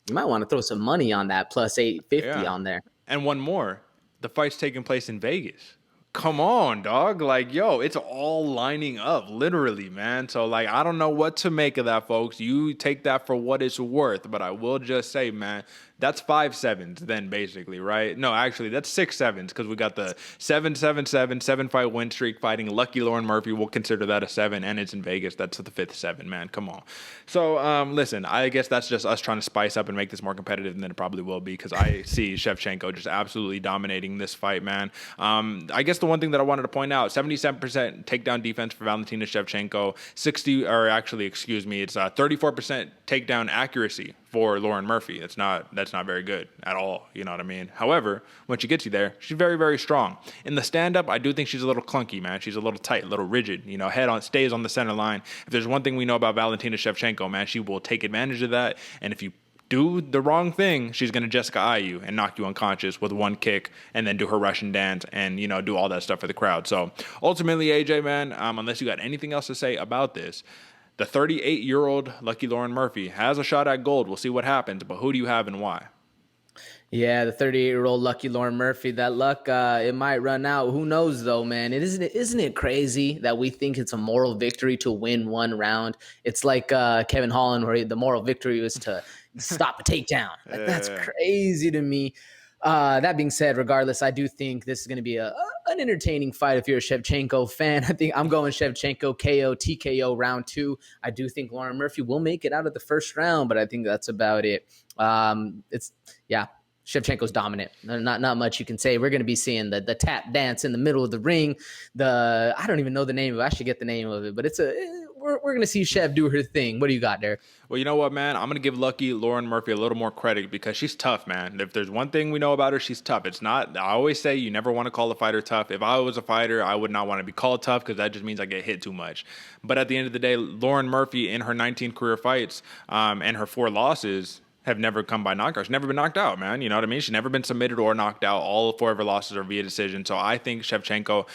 Speaker 2: you might want to throw some money on that plus 850 on there.
Speaker 1: And one more, the fight's taking place in Vegas. Come on, dog. Like, yo, it's all lining up, literally, man. So, like, I don't know what to make of that, folks. You take that for what it's worth. But I will just say, man, that's 5 sevens then, basically, right? No, actually, that's 6 sevens, because we got the 7-7-7 win streak fighting lucky Lauren Murphy. We'll consider that a 7, and it's in Vegas. That's the 5th 7, man. Come on. So, listen, I guess that's just us trying to spice up and make this more competitive than it probably will be, because I see Shevchenko just absolutely dominating this fight, man. I guess the one thing that I wanted to point out, 77% takedown defense for Valentina Shevchenko, it's 34% takedown accuracy for Lauren Murphy. That's not very good at all. You know what I mean? However, when she gets you there, she's very, very strong. In the stand-up, I do think she's a little clunky, man. She's a little tight, a little rigid. You know, stays on the center line. If there's one thing we know about Valentina Shevchenko, man, she will take advantage of that. And if you do the wrong thing, she's going to Jessica eye you and knock you unconscious with one kick and then do her Russian dance and, you know, do all that stuff for the crowd. So ultimately, AJ, man, unless you got anything else to say about this, the 38-year-old Lucky Lauren Murphy has a shot at gold. We'll see what happens, but who do you have and why?
Speaker 2: Yeah, the 38-year-old Lucky Lauren Murphy, that luck, it might run out. Who knows, though, man? Isn't it crazy that we think it's a moral victory to win one round? It's like Kevin Holland, where the moral victory was to stop a takedown. Like, that's crazy to me. That being said, regardless, I do think this is going to be an entertaining fight if you're a Shevchenko fan. I think I'm going Shevchenko KO, TKO round 2. I do think Lauren Murphy will make it out of the first round, but I think that's about it. Shevchenko's dominant. Not much you can say. We're going to be seeing the tap dance in the middle of the ring. I don't even know the name of it. I should get the name of it, but we're going to see Shev do her thing. What do you got there?
Speaker 1: Well, you know what, man? I'm going to give Lucky Lauren Murphy a little more credit because she's tough, man. If there's one thing we know about her, she's tough. I always say you never want to call a fighter tough. If I was a fighter, I would not want to be called tough because that just means I get hit too much. But at the end of the day, Lauren Murphy in her 19 career fights and her 4 losses have never come by knockout. She's never been knocked out, man. You know what I mean? She's never been submitted or knocked out. All 4 of her losses are via decision. So I think Shevchenko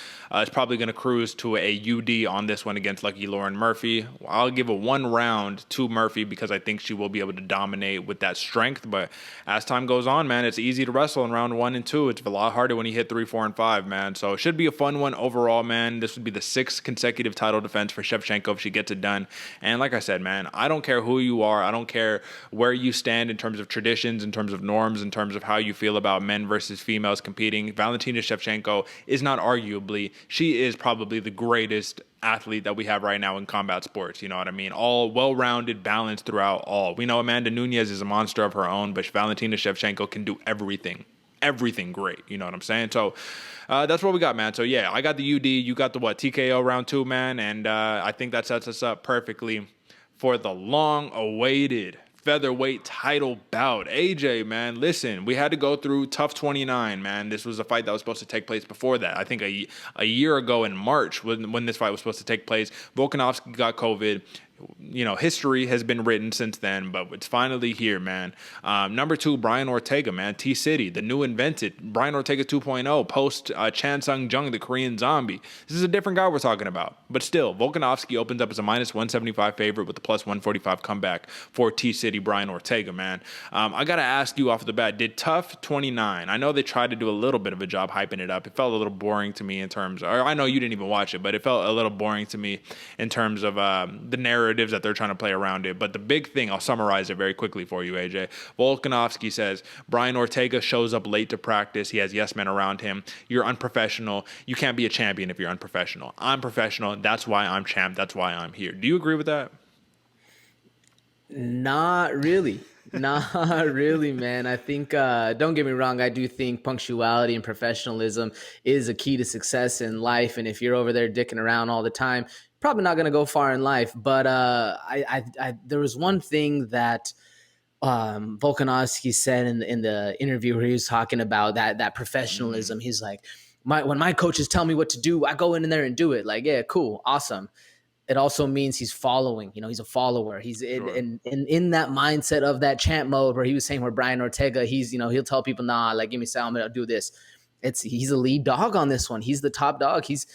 Speaker 1: is probably going to cruise to a UD on this one against Lucky Lauren Murphy. I'll give a 1 round to Murphy because I think she will be able to dominate with that strength. But as time goes on, man, it's easy to wrestle in round 1 and 2. It's a lot harder when you hit 3, 4, and 5, man. So it should be a fun one overall, man. This would be the 6th consecutive title defense for Shevchenko if she gets it done. And like I said, man, I don't care who you are. I don't care where you stand in terms of traditions, in terms of norms, in terms of how you feel about men versus females competing. Valentina Shevchenko is not arguably, she is probably the greatest athlete that we have right now in combat sports. You know what I mean? All well-rounded, balanced throughout all. We know Amanda Nunes is a monster of her own, but Valentina Shevchenko can do everything great. You know what I'm saying? So that's what we got, man. So yeah, I got the UD, you got the TKO round 2, man. And I think that sets us up perfectly for the long-awaited featherweight title bout. AJ, man, listen, we had to go through TUF 29, man. This was a fight that was supposed to take place before that. I think a year ago in March when this fight was supposed to take place. Volkanovski got COVID. You know, history has been written since then, but it's finally here, man. Number 2, Brian Ortega, man. T-City, the new invented. Brian Ortega 2.0, post Chan Sung Jung, the Korean zombie. This is a different guy we're talking about. But still, Volkanovski opens up as a -175 favorite with a +145 comeback for T-City Brian Ortega, man. I got to ask you off the bat, did TUF 29, I know they tried to do a little bit of a job hyping it up. It felt a little boring to me in terms, or I know you didn't even watch it, but it felt a little boring to me in terms of the narratives that they're trying to play around it. But the big thing, I'll summarize it very quickly for you, AJ. Volkanovski says, Brian Ortega shows up late to practice. He has yes men around him. You're unprofessional. You can't be a champion if you're unprofessional. I'm professional. That's why I'm champ. That's why I'm here. Do you agree with that?
Speaker 2: Not really. Not really, man. I think, don't get me wrong, I do think punctuality and professionalism is a key to success in life. And if you're over there dicking around all the time, probably not going to go far in life. But there was one thing that Volkanovski said in the interview where he was talking about that professionalism. He's like, when my coaches tell me what to do, I go in there and do it. Like, yeah, cool, awesome. It also means he's following. You know, he's a follower. He's in that mindset of that champ mode where he was saying where Brian Ortega, he'll tell people, nah, like, give me some, I'm going to do this. He's a lead dog on this one. He's the top dog. He's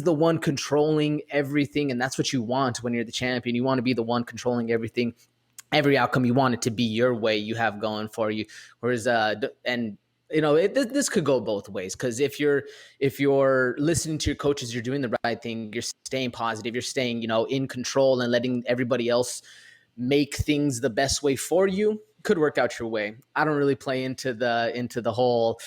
Speaker 2: the one controlling everything, and that's what you want when you're the champion. You want to be the one controlling everything, every outcome. You want it to be your way. You have going for you. Whereas, this could go both ways, because if you're listening to your coaches, you're doing the right thing. You're staying positive. You're staying, in control and letting everybody else make things the best way for you. Could work out your way. I don't really play into the whole.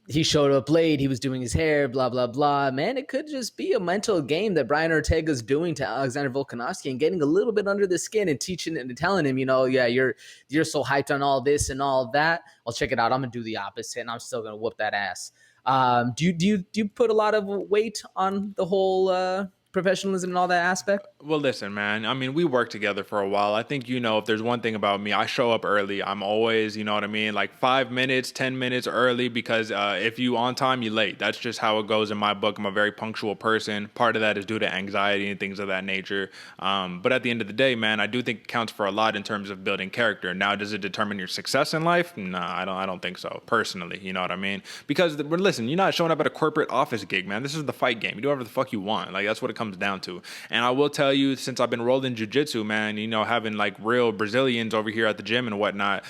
Speaker 2: He showed up late. He was doing his hair, blah, blah, blah. Man, it could just be a mental game that Brian Ortega's doing to Alexander Volkanovski and getting a little bit under the skin and teaching and telling him, yeah, you're so hyped on all this and all that. Well, check it out. I'm going to do the opposite, and I'm still going to whoop that ass. Do you put a lot of weight on the whole professionalism and all that aspect?
Speaker 1: Well, listen, man. I mean, we worked together for a while. I think, if there's one thing about me, I show up early. I'm always, you know what I mean, like 5 minutes, 10 minutes early, because if you on time, you late. That's just how it goes in my book. I'm a very punctual person. Part of that is due to anxiety and things of that nature. But at the end of the day, man, I do think it counts for a lot in terms of building character. Now, does it determine your success in life? Nah, I don't think so, personally. You know what I mean? Because, listen, you're not showing up at a corporate office gig, man. This is the fight game. You do whatever the fuck you want. Like, that's what it comes down to. And I will tell you, since I've been rolling jiu-jitsu, man, having like real Brazilians over here at the gym and whatnot,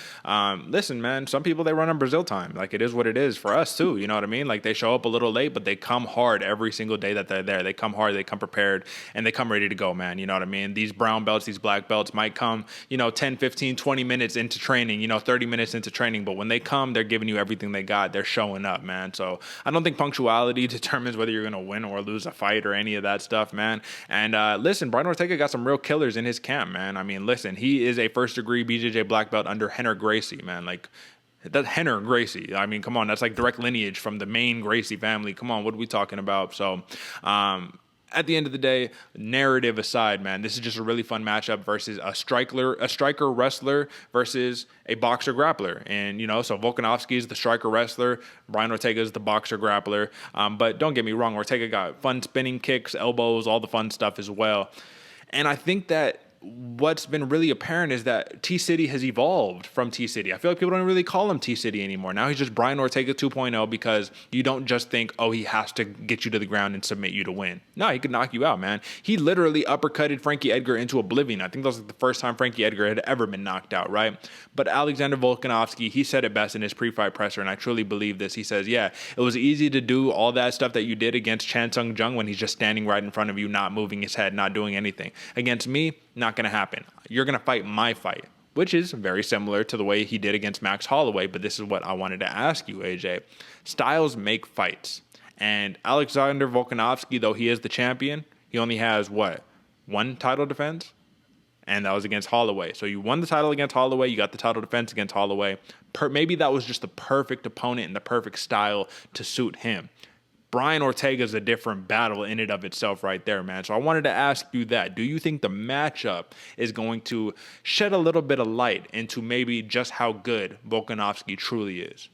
Speaker 1: listen, man, some people, they run on Brazil time. Like, it is what it is for us too. You know what I mean? Like, they show up a little late, but they come hard every single day that they're there. They come hard, they come prepared, and they come ready to go, man. You know what I mean? These brown belts, these black belts might come, 10, 15, 20 minutes into training, 30 minutes into training. But when they come, they're giving you everything they got. They're showing up, man. So I don't think punctuality determines whether you're going to win or lose a fight or any of that stuff, man. And listen, Brian Ortega got some real killers in his camp, man. I mean, listen, he is a first-degree BJJ black belt under Henner Gracie, man. Like, that's Henner Gracie. I mean, come on, that's like direct lineage from the main Gracie family. Come on, what are we talking about? So, at the end of the day, narrative aside, man, this is just a really fun matchup versus a striker wrestler versus a boxer grappler. And, so Volkanovski is the striker wrestler, Brian Ortega is the boxer grappler. But don't get me wrong, Ortega got fun spinning kicks, elbows, all the fun stuff as well. And I think that what's been really apparent is that T-City has evolved from T-City. I feel like people don't really call him T-City anymore. Now he's just Brian Ortega 2.0, because you don't just think, oh, he has to get you to the ground and submit you to win. No, he could knock you out, man. He literally uppercutted Frankie Edgar into oblivion. I think that was like the first time Frankie Edgar had ever been knocked out, right? But Alexander Volkanovski, he said it best in his pre-fight presser, and I truly believe this. He says, yeah, it was easy to do all that stuff that you did against Chan Sung Jung when he's just standing right in front of you, not moving his head, not doing anything. Against me, not going to happen. You're going to fight my fight, which is very similar to the way he did against Max Holloway. But this is what I wanted to ask you, AJ. Styles make fights. And Alexander Volkanovski, though he is the champion, he only has, one title defense? And that was against Holloway. So you won the title against Holloway. You got the title defense against Holloway. Maybe that was just the perfect opponent and the perfect style to suit him. Brian Ortega is a different battle in and of itself right there, man. So I wanted to ask you that. Do you think the matchup is going to shed a little bit of light into maybe just how good Volkanovski truly is?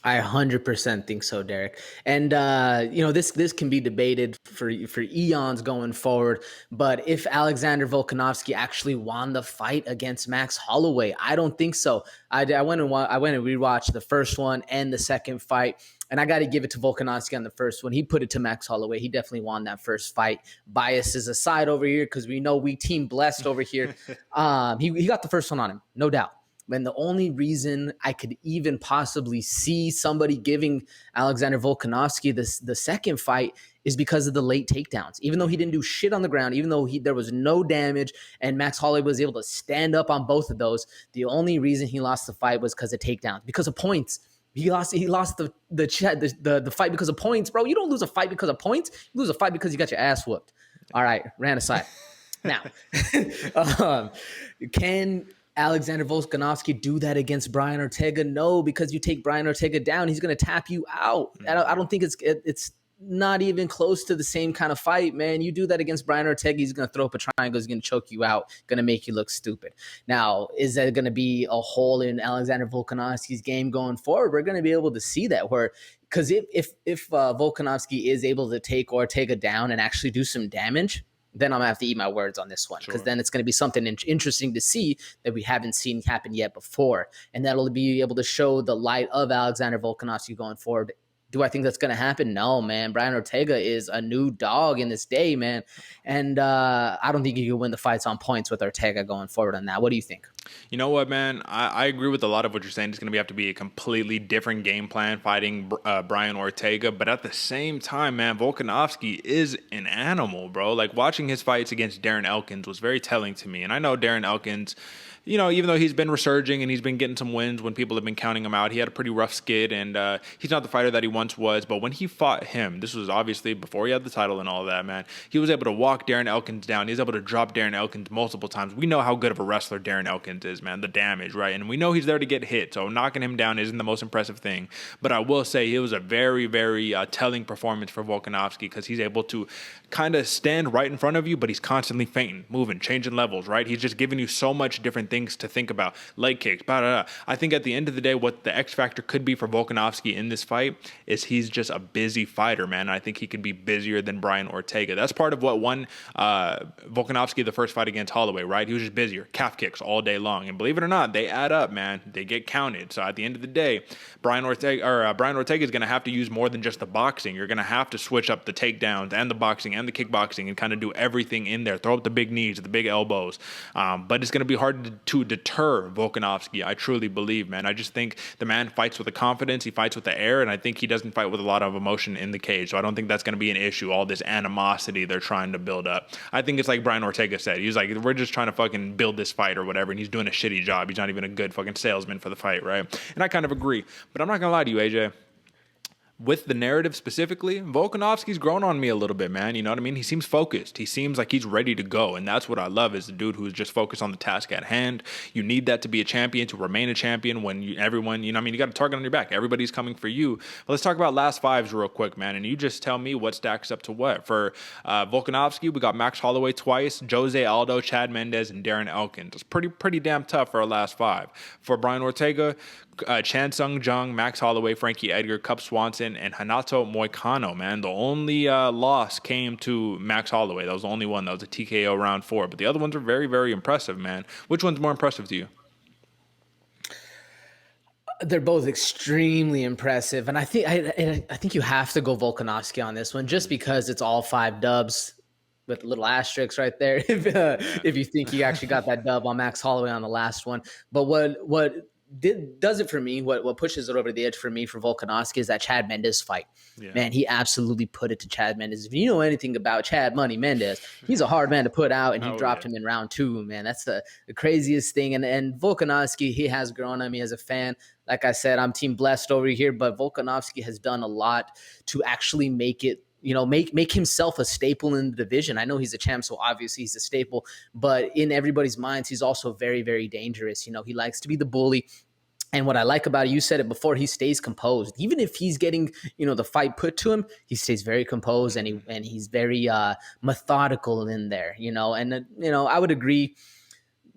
Speaker 2: I 100% think so, Derick. And, this can be debated for eons going forward. But if Alexander Volkanovski actually won the fight against Max Holloway, I don't think so. I went and rewatched the first one and the second fight. And I got to give it to Volkanovski on the first one. He put it to Max Holloway. He definitely won that first fight. Biases aside over here, because we know we team blessed over here. He got the first one on him, no doubt. And the only reason I could even possibly see somebody giving Alexander Volkanovski the second fight is because of the late takedowns. Even though he didn't do shit on the ground, even though there was no damage, and Max Holloway was able to stand up on both of those, the only reason he lost the fight was because of takedowns, because of points. He lost the fight because of points, bro. You don't lose a fight because of points. You lose a fight because you got your ass whooped. All right, ran aside. Now, can Alexander Volkanovski do that against Brian Ortega? No, because you take Brian Ortega down, he's going to tap you out. I don't think it's not even close to the same kind of fight, man. You do that against Brian Ortega, he's going to throw up a triangle, he's going to choke you out, going to make you look stupid. Now, is that going to be a hole in Alexander Volkanovski's game going forward? We're going to be able to see that, because if Volkanovski is able to take Ortega down and actually do some damage, then I'm going to have to eat my words on this one, because then it's going to be something interesting to see that we haven't seen happen yet before. And that'll be able to show the light of Alexander Volkanovski going forward. Do I think that's going to happen? No, man. Brian Ortega is a new dog in this day, man. And I don't think you can win the fights on points with Ortega going forward on that. What do you think?
Speaker 1: You know what, man? I agree with a lot of what you're saying. It's going to have to be a completely different game plan fighting Brian Ortega. But at the same time, man, Volkanovski is an animal, bro. Like, watching his fights against Darren Elkins was very telling to me. And I know Darren Elkins, even though he's been resurging and he's been getting some wins when people have been counting him out, he had a pretty rough skid, and he's not the fighter that he once was. But when he fought him, this was obviously before he had the title and all that, man, he was able to walk Darren Elkins down. He was able to drop Darren Elkins multiple times. We know how good of a wrestler Darren Elkins Elkins is, man. The damage, right? And we know he's there to get hit, so knocking him down isn't the most impressive thing. But I will say it was a very, very telling performance for Volkanovski, because he's able to kind of stand right in front of you, but he's constantly feinting, moving, changing levels, right? He's just giving you so much different things to think about. Leg kicks, blah, blah, blah. I think at the end of the day, what the X factor could be for Volkanovski in this fight is he's just a busy fighter, man. I think he could be busier than Brian Ortega. That's part of what won Volkanovski the first fight against Holloway, right? He was just busier. Calf kicks all day long. And believe it or not, they add up, man. They get counted. So at the end of the day, Brian Ortega is going to have to use more than just the boxing. You're going to have to switch up the takedowns and the boxing and the kickboxing and kind of do everything in there. Throw up the big knees, the big elbows. But it's going to be hard to deter Volkanovski, I truly believe, man. I just think the man fights with the confidence. He fights with the air, and I think he doesn't fight with a lot of emotion in the cage. So I don't think that's going to be an issue, all this animosity they're trying to build up. I think it's like Brian Ortega said. He's like, we're just trying to fucking build this fight or whatever, and he's doing a shitty job. He's not even a good fucking salesman for the fight, right? And I kind of agree. But I'm not going to lie to you, AJ. With the narrative specifically, Volkanovski's grown on me a little bit, man. You know what I mean? He seems focused. He seems like he's ready to go. And that's what I love, is the dude who's just focused on the task at hand. You need that to be a champion, to remain a champion when everyone, you know what I mean? You got a target on your back. Everybody's coming for you. But let's talk about last fives real quick, man. And you just tell me what stacks up to what. For Volkanovski, we got Max Holloway twice, Jose Aldo, Chad Mendes, and Darren Elkins. It's pretty damn tough for our last five. For Brian Ortega, Chan Sung Jung, Max Holloway, Frankie Edgar, Cub Swanson, and Hanato Moicano, man. The only loss came to Max Holloway. That was the only one. That was a TKO round 4. But the other ones are very, very impressive, man. Which one's more impressive to you?
Speaker 2: They're both extremely impressive. And I think you have to go Volkanovski on this one, just because it's all 5 dubs with little asterisks right there. If you think he actually got that dub on Max Holloway on the last one. But what does it for me, what pushes it over the edge for me for Volkanovski is that Chad Mendes fight. Yeah. Man, he absolutely put it to Chad Mendes. If you know anything about Chad Money Mendes, he's a hard man to put out, and he dropped him in round 2, man. That's the craziest thing. And Volkanovski, he has grown on me as a fan. Like I said, I'm team blessed over here, but Volkanovski has done a lot to actually make it, you know, make himself a staple in the division. I know he's a champ, so obviously he's a staple, but in everybody's minds, he's also very, very dangerous. You know, he likes to be the bully. And what I like about it, you said it before, he stays composed. Even if he's getting, you know, the fight put to him, he stays very composed, and he's very methodical in there, you know. And, you know, I would agree.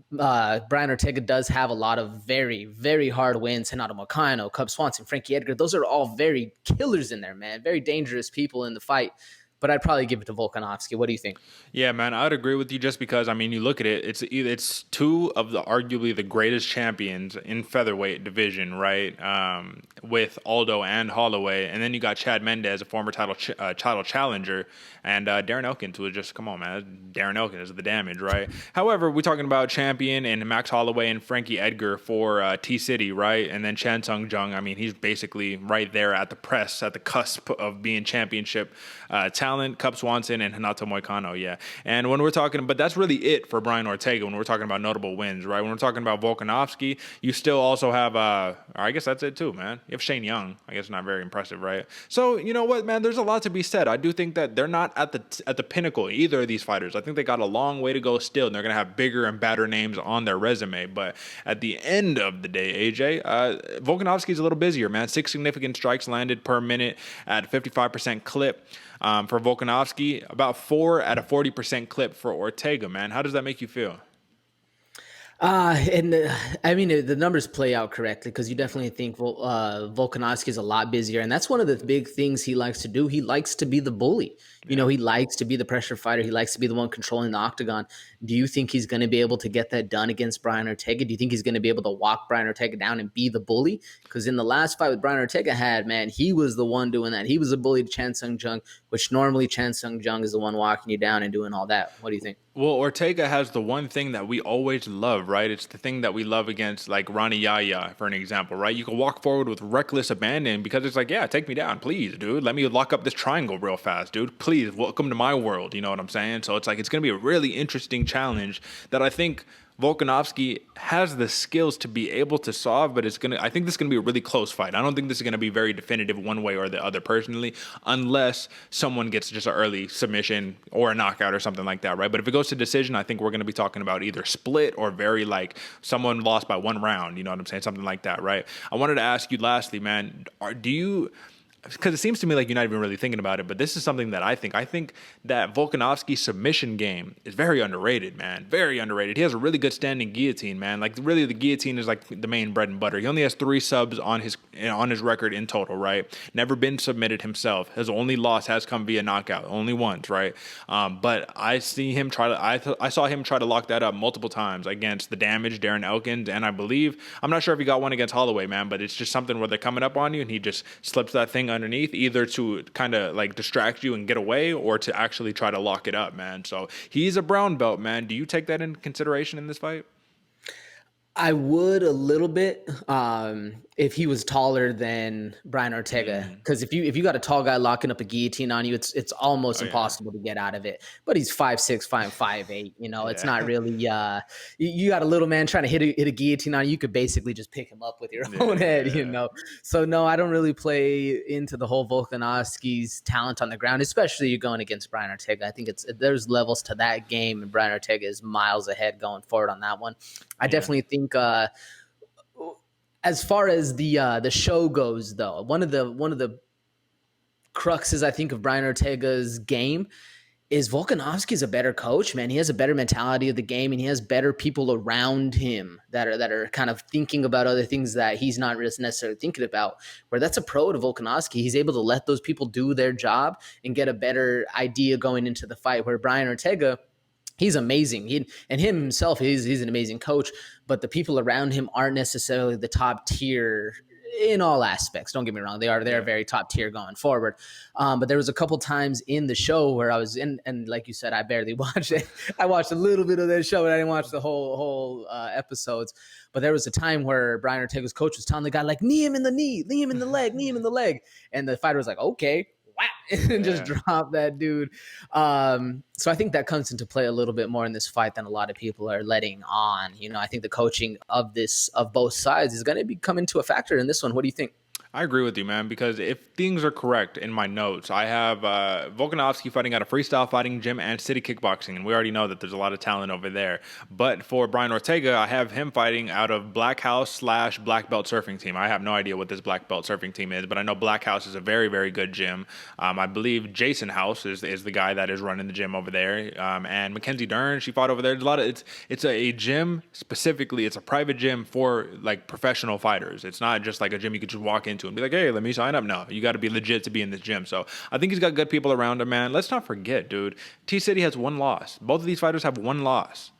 Speaker 2: Brian Ortega does have a lot of very, very hard wins. Hanato Moicano, Cub Swanson, Frankie Edgar. Those are all very killers in there, man. Very dangerous people in the fight. But I'd probably give it to Volkanovski. What do you think?
Speaker 1: Yeah, man, I'd agree with you, just because, I mean, you look at it, it's 2 of the arguably the greatest champions in featherweight division, right? With Aldo and Holloway. And then you got Chad Mendes, a former title challenger, and Darren Elkins was just, come on, man. Darren Elkins is the damage, right? However, we're talking about champion and Max Holloway and Frankie Edgar for T-City, right? And then Chan Sung Jung, I mean, he's basically right there at the press, at the cusp of being championship talent. Cub Swanson and Hanato Moicano, yeah. And when we're talking, but that's really it for Brian Ortega when we're talking about notable wins, right? When we're talking about Volkanovski, you still also have, I guess that's it too, man. You have Shane Young. I guess not very impressive, right? So, you know what, man, there's a lot to be said. I do think that they're not at the pinnacle, either of these fighters. I think they got a long way to go still, and they're going to have bigger and badder names on their resume. But at the end of the day, AJ, Volkanovski's a little busier, man. 6 significant strikes landed per minute at a 55% clip. For Volkanovski, about 4 at a 40% clip for Ortega, man. How does that make you feel?
Speaker 2: I mean, the numbers play out correctly, because you definitely think Volkanovski is a lot busier. And that's one of the big things he likes to do. He likes to be the bully. You know, he likes to be the pressure fighter. He likes to be the one controlling the octagon. Do you think he's going to be able to get that done against Brian Ortega? Do you think he's going to be able to walk Brian Ortega down and be the bully? Because in the last fight with Brian Ortega man, he was the one doing that. He was a bully to Chan Sung Jung, which normally Chan Sung Jung is the one walking you down and doing all that. What do you think?
Speaker 1: Well, Ortega has the one thing that we always love, right? It's the thing that we love against, like, Ronnie Yaya, for an example, right? You can walk forward with reckless abandon, because it's like, yeah, take me down, please, dude. Let me lock up this triangle real fast, dude. Please, welcome to my world, you know what I'm saying? So it's like, it's going to be a really interesting challenge that I think Volkanovski has the skills to be able to solve, but I think this is gonna be a really close fight. I don't think this is gonna be very definitive one way or the other personally, unless someone gets just an early submission or a knockout or something like that, right? But if it goes to decision, I think we're gonna be talking about either split or very like someone lost by 1 round, you know what I'm saying? Something like that, right? I wanted to ask you lastly, man, because it seems to me like you're not even really thinking about it, but this is something that I think that Volkanovski's submission game is very underrated, man. Very underrated. He has a really good standing guillotine, man. Like really the guillotine is like the main bread and butter. He only has 3 subs on his record in total, right? Never been submitted himself. His only loss has come via knockout, only once, right? But I saw him try to lock that up multiple times against the damaged Darren Elkins, and I'm not sure if he got one against Holloway, man, but it's just something where they're coming up on you and he just slips that thing underneath, either to kind of like distract you and get away or to actually try to lock it up, man. So he's a brown belt, man. Do you take that into consideration in this fight?
Speaker 2: I would a little bit if he was taller than Brian Ortega, because if you got a tall guy locking up a guillotine on you, it's almost impossible to get out of it. But he's 5'6", 5'8". You know, it's not really. You got a little man trying to hit a guillotine on you. You could basically just pick him up with your own head. You know, so no, I don't really play into the whole Volkanovski's talent on the ground, especially you're going against Brian Ortega. I think there's levels to that game, and Brian Ortega is miles ahead going forward on that one. I definitely think. As far as the show goes, though, one of the cruxes I think of Brian Ortega's game is Volkanovski's a better coach, man. He has a better mentality of the game, and he has better people around him that are kind of thinking about other things that he's not necessarily thinking about. Where that's a pro to Volkanovski. He's able to let those people do their job and get a better idea going into the fight. Where Brian Ortega, he's amazing. He himself, he's an amazing coach, but the people around him aren't necessarily the top tier in all aspects. Don't get me wrong. They're very top tier going forward. But there was a couple times in the show where I was in, and like you said, I barely watched it. I watched a little bit of that show, but I didn't watch the whole episodes. But there was a time where Brian Ortega's coach was telling the guy, like, knee him in the knee, knee him in the leg, knee him in the leg. And the fighter was like, okay. And just drop that dude. So I think that comes into play a little bit more in this fight than a lot of people are letting on. You know, I think the coaching of both sides is going to be coming to a factor in this one. What do you think?
Speaker 1: I agree with you, man, because if things are correct in my notes, I have Volkanovski fighting out of Freestyle Fighting Gym and City Kickboxing, and we already know that there's a lot of talent over there. But for Brian Ortega, I have him fighting out of Black House / Black Belt Surfing Team. I have no idea what this Black Belt Surfing Team is, but I know Black House is a very, very good gym. I believe Jason House is the guy that is running the gym over there, and Mackenzie Dern, she fought over there. There's a lot of it's a gym specifically. It's a private gym for like professional fighters. It's not just like a gym you could just walk into and be like, hey, let me sign up. No, you got to be legit to be in this gym. So I think he's got good people around him, man. Let's not forget, dude, T-City has 1 loss. Both of these fighters have 1 loss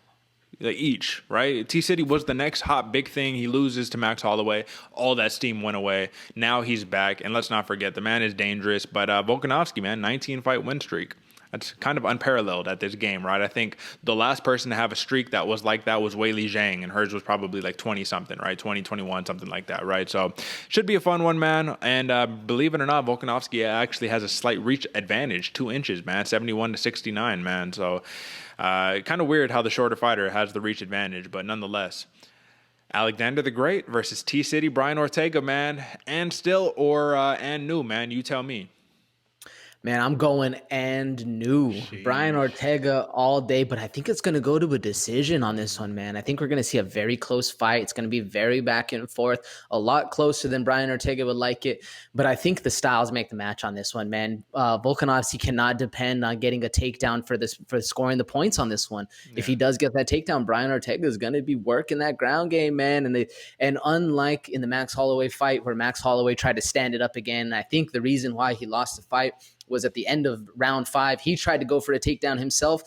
Speaker 1: each, right? T-City was the next hot big thing. He loses to Max Holloway. All that steam went away. Now he's back. And let's not forget, the man is dangerous. But Volkanovski, man, 19-fight win streak. That's kind of unparalleled at this game, right? I think the last person to have a streak that was like that was Weili Zhang, and hers was probably like 20-something, right? 20, 21, something like that, right? So should be a fun one, man. And believe it or not, Volkanovski actually has a slight reach advantage, 2 inches, man, 71-69, man. So kind of weird how the shorter fighter has the reach advantage, but nonetheless. Alexander the Great versus T-City, Brian Ortega, man. And still or and new, man. You tell me.
Speaker 2: Man, I'm going and new.
Speaker 1: Jeez.
Speaker 2: Brian Ortega all day, but I think it's going to go to a decision on this one, man. I think we're going to see a very close fight. It's going to be very back and forth, a lot closer than Brian Ortega would like it. But I think the styles make the match on this one, man. Volkanovski cannot depend on getting a takedown for scoring the points on this one. Yeah. If he does get that takedown, Brian Ortega is going to be working that ground game, man. And unlike in the Max Holloway fight where Max Holloway tried to stand it up again, I think the reason why he lost the fight was at the end of round 5. He tried to go for a takedown himself.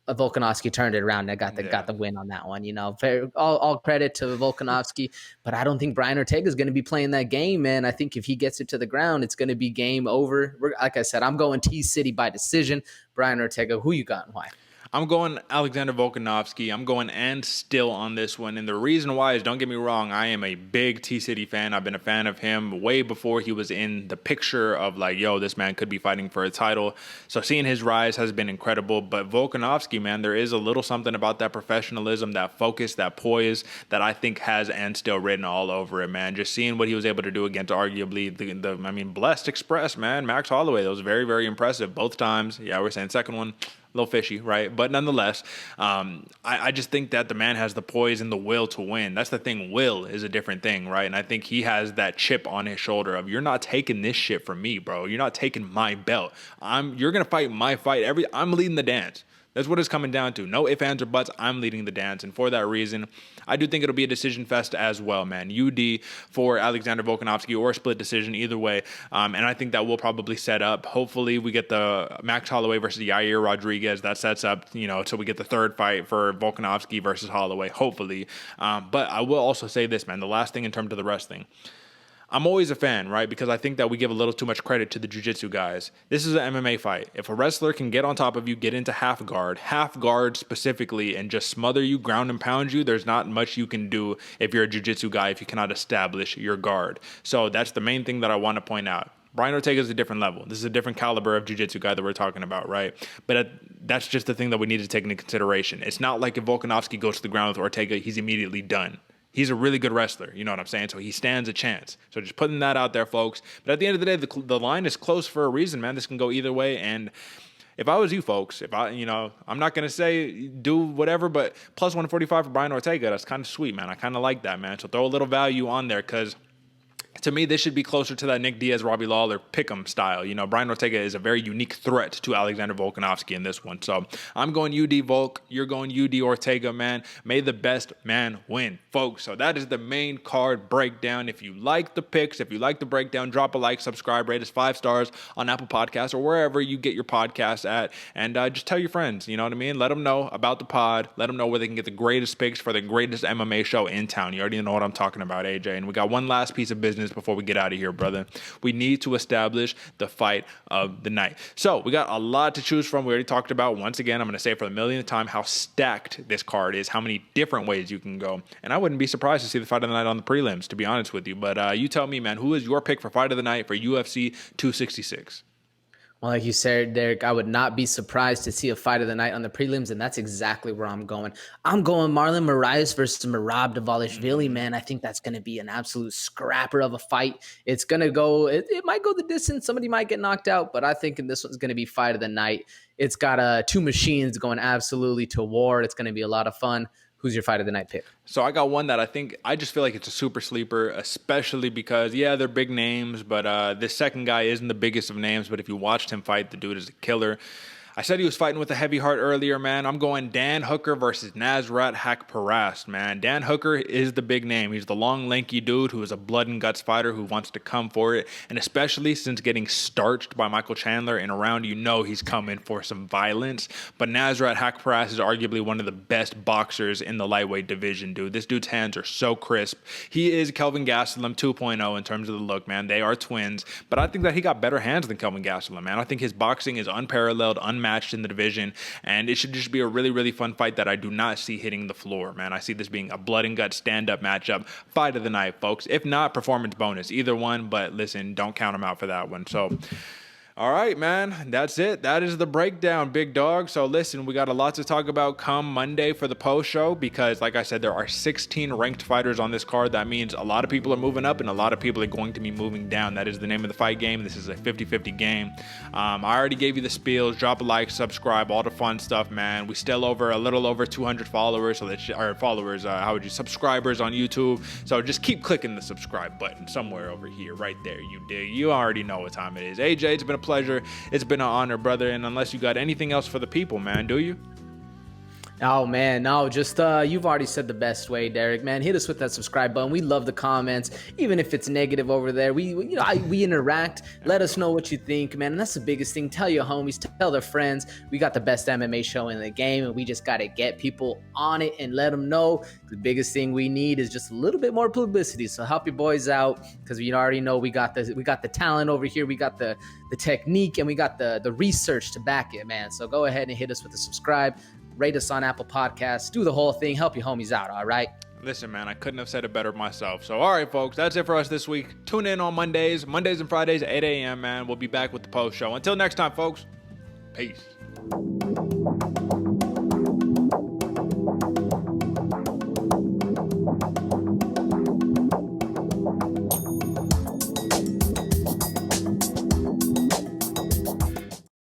Speaker 2: Volkanovski turned it around and got the win on that one. You know, all credit to Volkanovski, but I don't think Brian Ortega is going to be playing that game, man. I think if he gets it to the ground, it's going to be game over. Like I said, I'm going T-City by decision. Brian Ortega, who you got and why?
Speaker 1: I'm going Alexander Volkanovski. I'm going and still on this one. And the reason why is, don't get me wrong, I am a big T-City fan. I've been a fan of him way before he was in the picture of like, yo, this man could be fighting for a title. So seeing his rise has been incredible. But Volkanovski, man, there is a little something about that professionalism, that focus, that poise that I think has and still written all over it, man. Just seeing what he was able to do against arguably the Blessed Express, man, Max Holloway. That was very, very impressive both times. Yeah, we're saying second one, a little fishy, right? But nonetheless, I just think that the man has the poise and the will to win. That's the thing. Will is a different thing, right? And I think he has that chip on his shoulder of, you're not taking this shit from me, bro. You're not taking my belt. You're going to fight my fight. I'm leading the dance. That's what it's coming down to. No ifs, ands, or buts. I'm leading the dance. And for that reason, I do think it'll be a decision fest as well, man. UD for Alexander Volkanovski or a split decision, either way. And I think that will probably set up. Hopefully, we get the Max Holloway versus Jairzinho Rodriguez. That sets up, so we get the third fight for Volkanovski versus Holloway, hopefully. But I will also say this, man. The last thing in terms of the wrestling. I'm always a fan, right? Because I think that we give a little too much credit to the jiu-jitsu guys. This is an MMA fight. If a wrestler can get on top of you, get into half guard specifically, and just smother you, ground and pound you, there's not much you can do if you're a jiu-jitsu guy if you cannot establish your guard. So that's the main thing that I want to point out. Brian Ortega is a different level. This is a different caliber of jiu-jitsu guy that we're talking about, right? But that's just the thing that we need to take into consideration. It's not like if Volkanovski goes to the ground with Ortega, he's immediately done. He's a really good wrestler, you know what I'm saying? So he stands a chance. So just putting that out there, folks. But at the end of the day, the line is close for a reason, man. This can go either way. And if I was you folks, I'm not going to say do whatever, but plus 145 for Brian Ortega, that's kind of sweet, man. I kind of like that, man. So throw a little value on there because to me, this should be closer to that Nick Diaz, Robbie Lawler pick'em style. Brian Ortega is a very unique threat to Alexander Volkanovski in this one. So I'm going UD Volk. You're going UD Ortega, man. May the best man win, folks. So that is the main card breakdown. If you like the picks, if you like the breakdown, drop a like, subscribe, rate us 5 stars on Apple Podcasts or wherever you get your podcasts at. And just tell your friends, you know what I mean? Let them know about the pod. Let them know where they can get the greatest picks for the greatest MMA show in town. You already know what I'm talking about, AJ. And we got one last piece of business before we get out of here, brother. We need to establish the fight of the night. So we got a lot to choose from. We already talked about, once again, I'm going to say for the millionth time, how stacked this card is, how many different ways you can go. And I wouldn't be surprised to see the fight of the night on the prelims, to be honest with you. But you tell me, man, who is your pick for fight of the night for UFC 266?
Speaker 2: Well, like you said, Derick, I would not be surprised to see a fight of the night on the prelims, and that's exactly where I'm going. I'm going Marlon Moraes versus Merab Dvalishvili, man. I think that's going to be an absolute scrapper of a fight. It's going to go, it might go the distance. Somebody might get knocked out, but I think this one's going to be fight of the night. It's got two machines going absolutely to war. It's going to be a lot of fun. Who's your fight of the night pick?
Speaker 1: So I got one that I just feel like it's a super sleeper, especially because, yeah, they're big names, but this second guy isn't the biggest of names. But if you watched him fight, the dude is a killer. I said he was fighting with a heavy heart earlier, man. I'm going Dan Hooker versus Nasrat Haqparast, man. Dan Hooker is the big name. He's the long, lanky dude who is a blood and guts fighter who wants to come for it. And especially since getting starched by Michael Chandler in a round, he's coming for some violence. But Nasrat Haqparast is arguably one of the best boxers in the lightweight division, dude. This dude's hands are so crisp. He is Kelvin Gastelum 2.0 in terms of the look, man. They are twins. But I think that he got better hands than Kelvin Gastelum, man. I think his boxing is unparalleled, unmatched in the division, and it should just be a really, really fun fight that I do not see hitting the floor, man. I see this being a blood and gut stand-up matchup, fight of the night, folks. If not, performance bonus, either one, but listen, don't count them out for that one. So all right, man, that's it. That is the breakdown, big dog. So listen, we got a lot to talk about come Monday for the post show because, like I said, there are 16 ranked fighters on this card. That means a lot of people are moving up and a lot of people are going to be moving down. That is the name of the fight game. This is a 50-50 game. I already gave you the spiels. Drop a like, subscribe, all the fun stuff, man. We still a little over 200 followers, subscribers on YouTube. So just keep clicking the subscribe button somewhere over here, right there. You dig? You already know what time it is. AJ, it's been a pleasure. It's been an honor, brother. And unless you got anything else for the people, man, do you?
Speaker 2: Oh, man, no, just you've already said the best way, Derick, man. Hit us with that subscribe button. We love the comments, even if it's negative over there. We interact. Let us know what you think, man. And that's the biggest thing. Tell your homies, tell their friends. We got the best MMA show in the game, and we just got to get people on it and let them know. The biggest thing we need is just a little bit more publicity. So help your boys out because you already know we got the talent over here. We got the technique, and we got the research to back it, man. So go ahead and hit us with the subscribe. rate us on Apple Podcasts, do the whole thing, help your homies out, all right?
Speaker 1: Listen, man, I couldn't have said it better myself. So, all right, folks, that's it for us this week. Tune in on Mondays and Fridays at 8 a.m., man. We'll be back with the post show. Until next time, folks, peace.